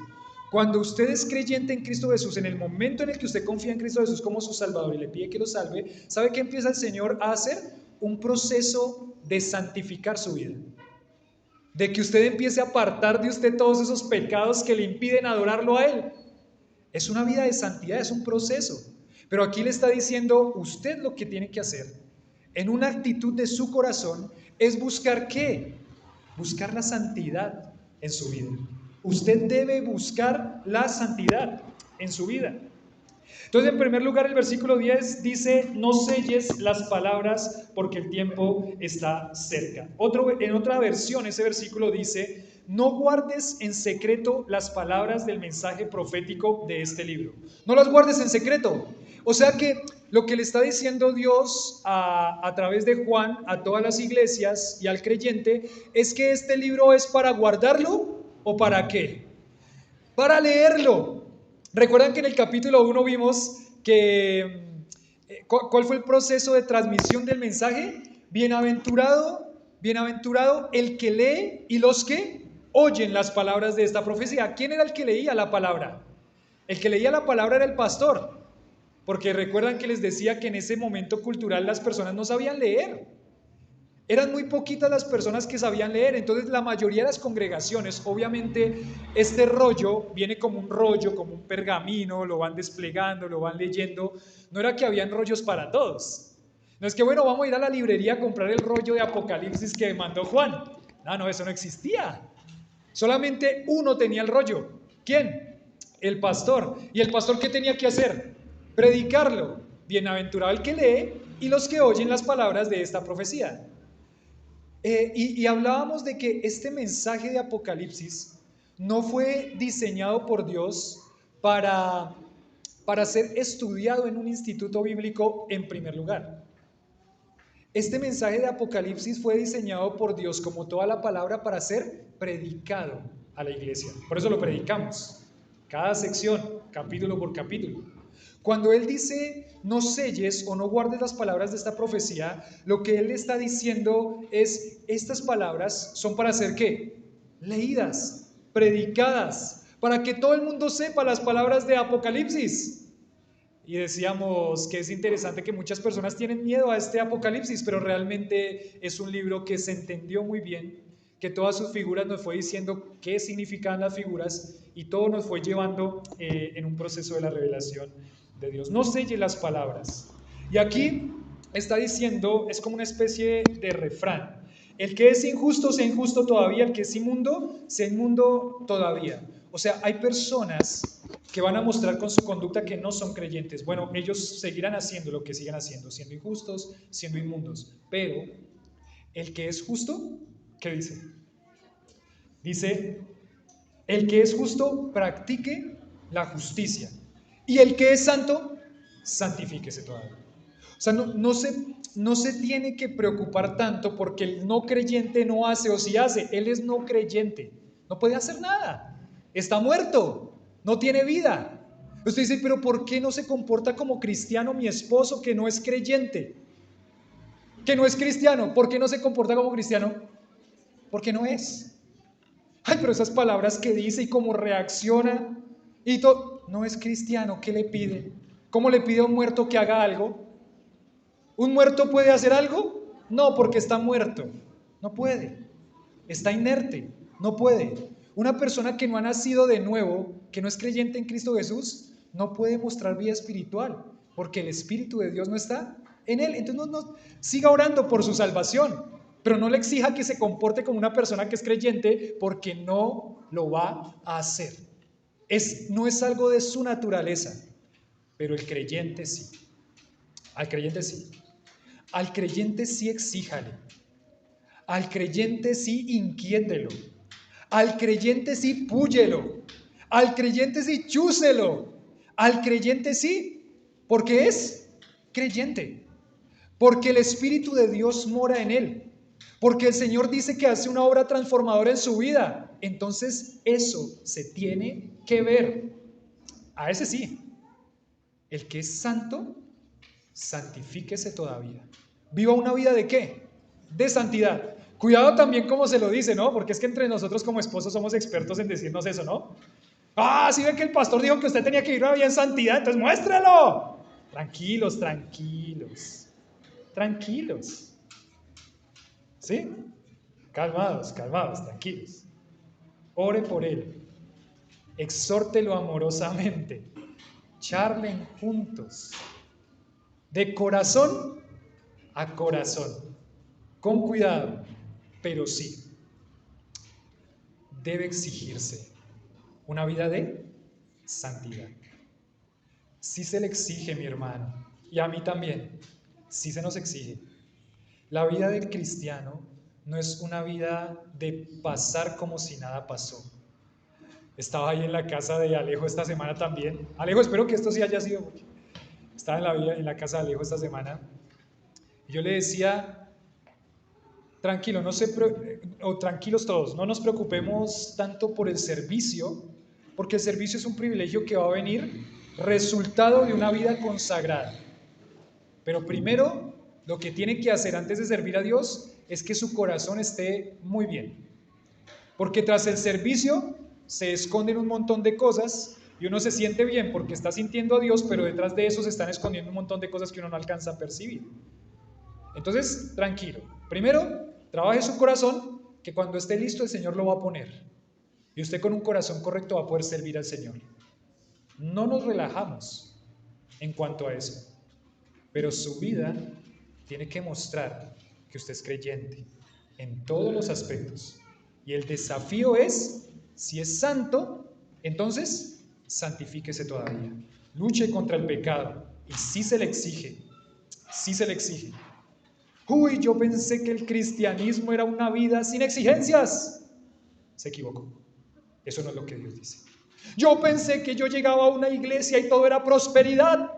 Cuando usted es creyente en Cristo Jesús, en el momento en el que usted confía en Cristo Jesús como su Salvador y le pide que lo salve, ¿sabe qué empieza el Señor a hacer? Un proceso de santificar su vida. De que usted empiece a apartar de usted todos esos pecados que le impiden adorarlo a Él. Es una vida de santidad, es un proceso. Pero aquí le está diciendo, usted lo que tiene que hacer, en una actitud de su corazón, es buscar ¿qué? Buscar la santidad en su vida. Usted debe buscar la santidad en su vida. Entonces, en primer lugar, el versículo 10 dice, no selles las palabras porque el tiempo está cerca. En otra versión, ese versículo dice, no guardes en secreto las palabras del mensaje profético de este libro. No las guardes en secreto. O sea que lo que le está diciendo Dios a través de Juan a todas las iglesias y al creyente es que este libro es para guardarlo o para qué. Para leerlo. Recuerdan que en el capítulo 1 vimos que ¿cuál fue el proceso de transmisión del mensaje? Bienaventurado el que lee y los que oyen las palabras de esta profecía. ¿Quién era el que leía la palabra? El que leía la palabra era el pastor, porque recuerdan que les decía que en ese momento cultural las personas no sabían leer. Eran muy poquitas las personas que sabían leer, entonces la mayoría de las congregaciones, obviamente este rollo viene como un rollo, como un pergamino, lo van desplegando, lo van leyendo, no era que habían rollos para todos, no es que bueno, vamos a ir a la librería a comprar el rollo de Apocalipsis que mandó Juan, no, eso no existía, solamente uno tenía el rollo, ¿quién? El pastor, y el pastor ¿qué tenía que hacer? Predicarlo, bienaventurado el que lee y los que oyen las palabras de esta profecía. Y hablábamos de que este mensaje de Apocalipsis no fue diseñado por Dios para ser estudiado en un instituto bíblico en primer lugar. Este mensaje de Apocalipsis fue diseñado por Dios, como toda la palabra, para ser predicado a la iglesia. Por eso lo predicamos, cada sección, capítulo por capítulo. Cuando Él dice, no selles o no guardes las palabras de esta profecía, lo que Él está diciendo es, estas palabras son para ser ¿qué? Leídas, predicadas, para que todo el mundo sepa las palabras de Apocalipsis. Y decíamos que es interesante que muchas personas tienen miedo a este Apocalipsis, pero realmente es un libro que se entendió muy bien, que todas sus figuras nos fue diciendo qué significaban las figuras y todo nos fue llevando en un proceso de la revelación de Dios. No selle las palabras. Y aquí está diciendo, es como una especie de refrán. El que es injusto, sea injusto todavía. El que es inmundo, sea inmundo todavía. O sea, hay personas que van a mostrar con su conducta que no son creyentes. Bueno, ellos seguirán haciendo lo que siguen haciendo, siendo injustos, siendo inmundos. Pero el que es justo, ¿qué dice? Dice, el que es justo, practique la justicia. Y el que es santo, santifíquese todavía. O sea, no se tiene que preocupar tanto porque el no creyente no hace o si hace, él es no creyente. No puede hacer nada. Está muerto. No tiene vida. Usted dice, pero ¿por qué no se comporta como cristiano mi esposo que no es creyente? Que no es cristiano. ¿Por qué no se comporta como cristiano? Porque no es. Ay, pero esas palabras que dice y cómo reacciona y todo, no es cristiano, ¿qué le pide? ¿Cómo le pide a un muerto que haga algo? ¿Un muerto puede hacer algo? No, porque está muerto. No puede. Está inerte. No puede. Una persona que no ha nacido de nuevo, que no es creyente en Cristo Jesús, no puede mostrar vida espiritual, porque el Espíritu de Dios no está en él. Entonces siga orando por su salvación, pero no le exija que se comporte como una persona que es creyente, porque no lo va a hacer. No es algo de su naturaleza, pero el creyente sí. Al creyente sí. Al creyente sí exíjale. Al creyente sí inquiételo. Al creyente sí púyelo. Al creyente sí chúselo. Al creyente sí, porque es creyente. Porque el Espíritu de Dios mora en él. Porque el Señor dice que hace una obra transformadora en su vida. Entonces eso se tiene que ver. A ese sí. El que es santo, santifíquese todavía. Viva una vida ¿de qué? De santidad. Cuidado también como se lo dice, ¿no? Porque es que entre nosotros como esposos somos expertos en decirnos eso, ¿no? Ah, sí ve que el pastor dijo que usted tenía que vivir una vida en santidad, entonces muéstralo. Tranquilos, tranquilos. Tranquilos. ¿Sí? Calmados, calmados, tranquilos. Ore por él. Exhórtelo amorosamente. Charlen juntos. De corazón a corazón. Con cuidado, pero sí. Debe exigirse una vida de santidad. Sí se le exige, mi hermano, y a mí también, sí se nos exige. La vida del cristiano no es una vida de pasar como si nada pasó. Estaba ahí en la casa de Alejo esta semana también. Alejo, espero que esto sí haya sido, porque estaba en la casa de Alejo esta semana. Y yo le decía, tranquilo, tranquilos todos, no nos preocupemos tanto por el servicio, porque el servicio es un privilegio que va a venir resultado de una vida consagrada. Pero primero, lo que tiene que hacer antes de servir a Dios es que su corazón esté muy bien. Porque tras el servicio se esconden un montón de cosas y uno se siente bien porque está sintiendo a Dios, pero detrás de eso se están escondiendo un montón de cosas que uno no alcanza a percibir. Entonces, tranquilo. Primero, trabaje su corazón, que cuando esté listo el Señor lo va a poner. Y usted con un corazón correcto va a poder servir al Señor. No nos relajamos en cuanto a eso. Pero su vida tiene que mostrar que usted es creyente en todos los aspectos. Y el desafío es, si es santo, entonces santifíquese todavía. Luche contra el pecado. Y sí se le exige. Sí se le exige. Uy, yo pensé que el cristianismo era una vida sin exigencias. Se equivocó. Eso no es lo que Dios dice. Yo pensé que yo llegaba a una iglesia y todo era prosperidad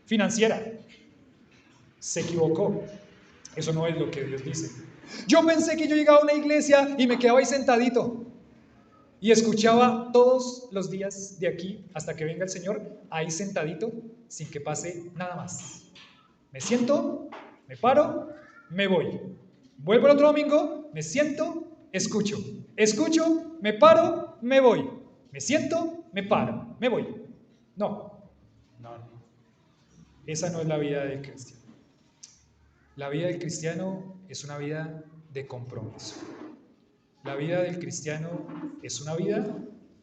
financiera. Se equivocó. Eso no es lo que Dios dice. Yo pensé que yo llegaba a una iglesia y me quedaba ahí sentadito y escuchaba todos los días de aquí hasta que venga el Señor, ahí sentadito, sin que pase nada más. Me siento, me paro, me voy. Vuelvo el otro domingo, me siento, escucho. Escucho, me paro, me voy. Me siento, me paro, me voy. No. Esa no es la vida del cristiano. La vida del cristiano es una vida de compromiso. La vida del cristiano es una vida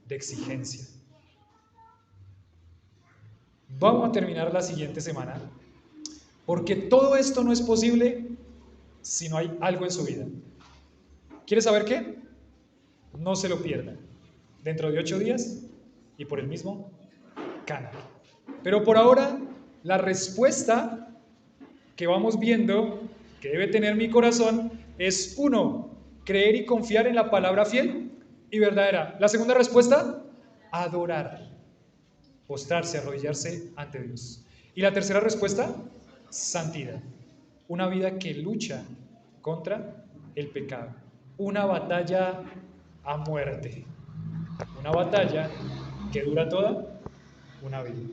de exigencia. Vamos a terminar la siguiente semana, porque todo esto no es posible si no hay algo en su vida. ¿Quiere saber qué? No se lo pierda. Dentro de 8 días y por el mismo canal. Pero por ahora, la respuesta que vamos viendo, que debe tener mi corazón, es 1, creer y confiar en la palabra fiel y verdadera. La segunda respuesta, adorar, postrarse, arrodillarse ante Dios. Y la tercera respuesta, santidad, una vida que lucha contra el pecado, una batalla a muerte, una batalla que dura toda una vida.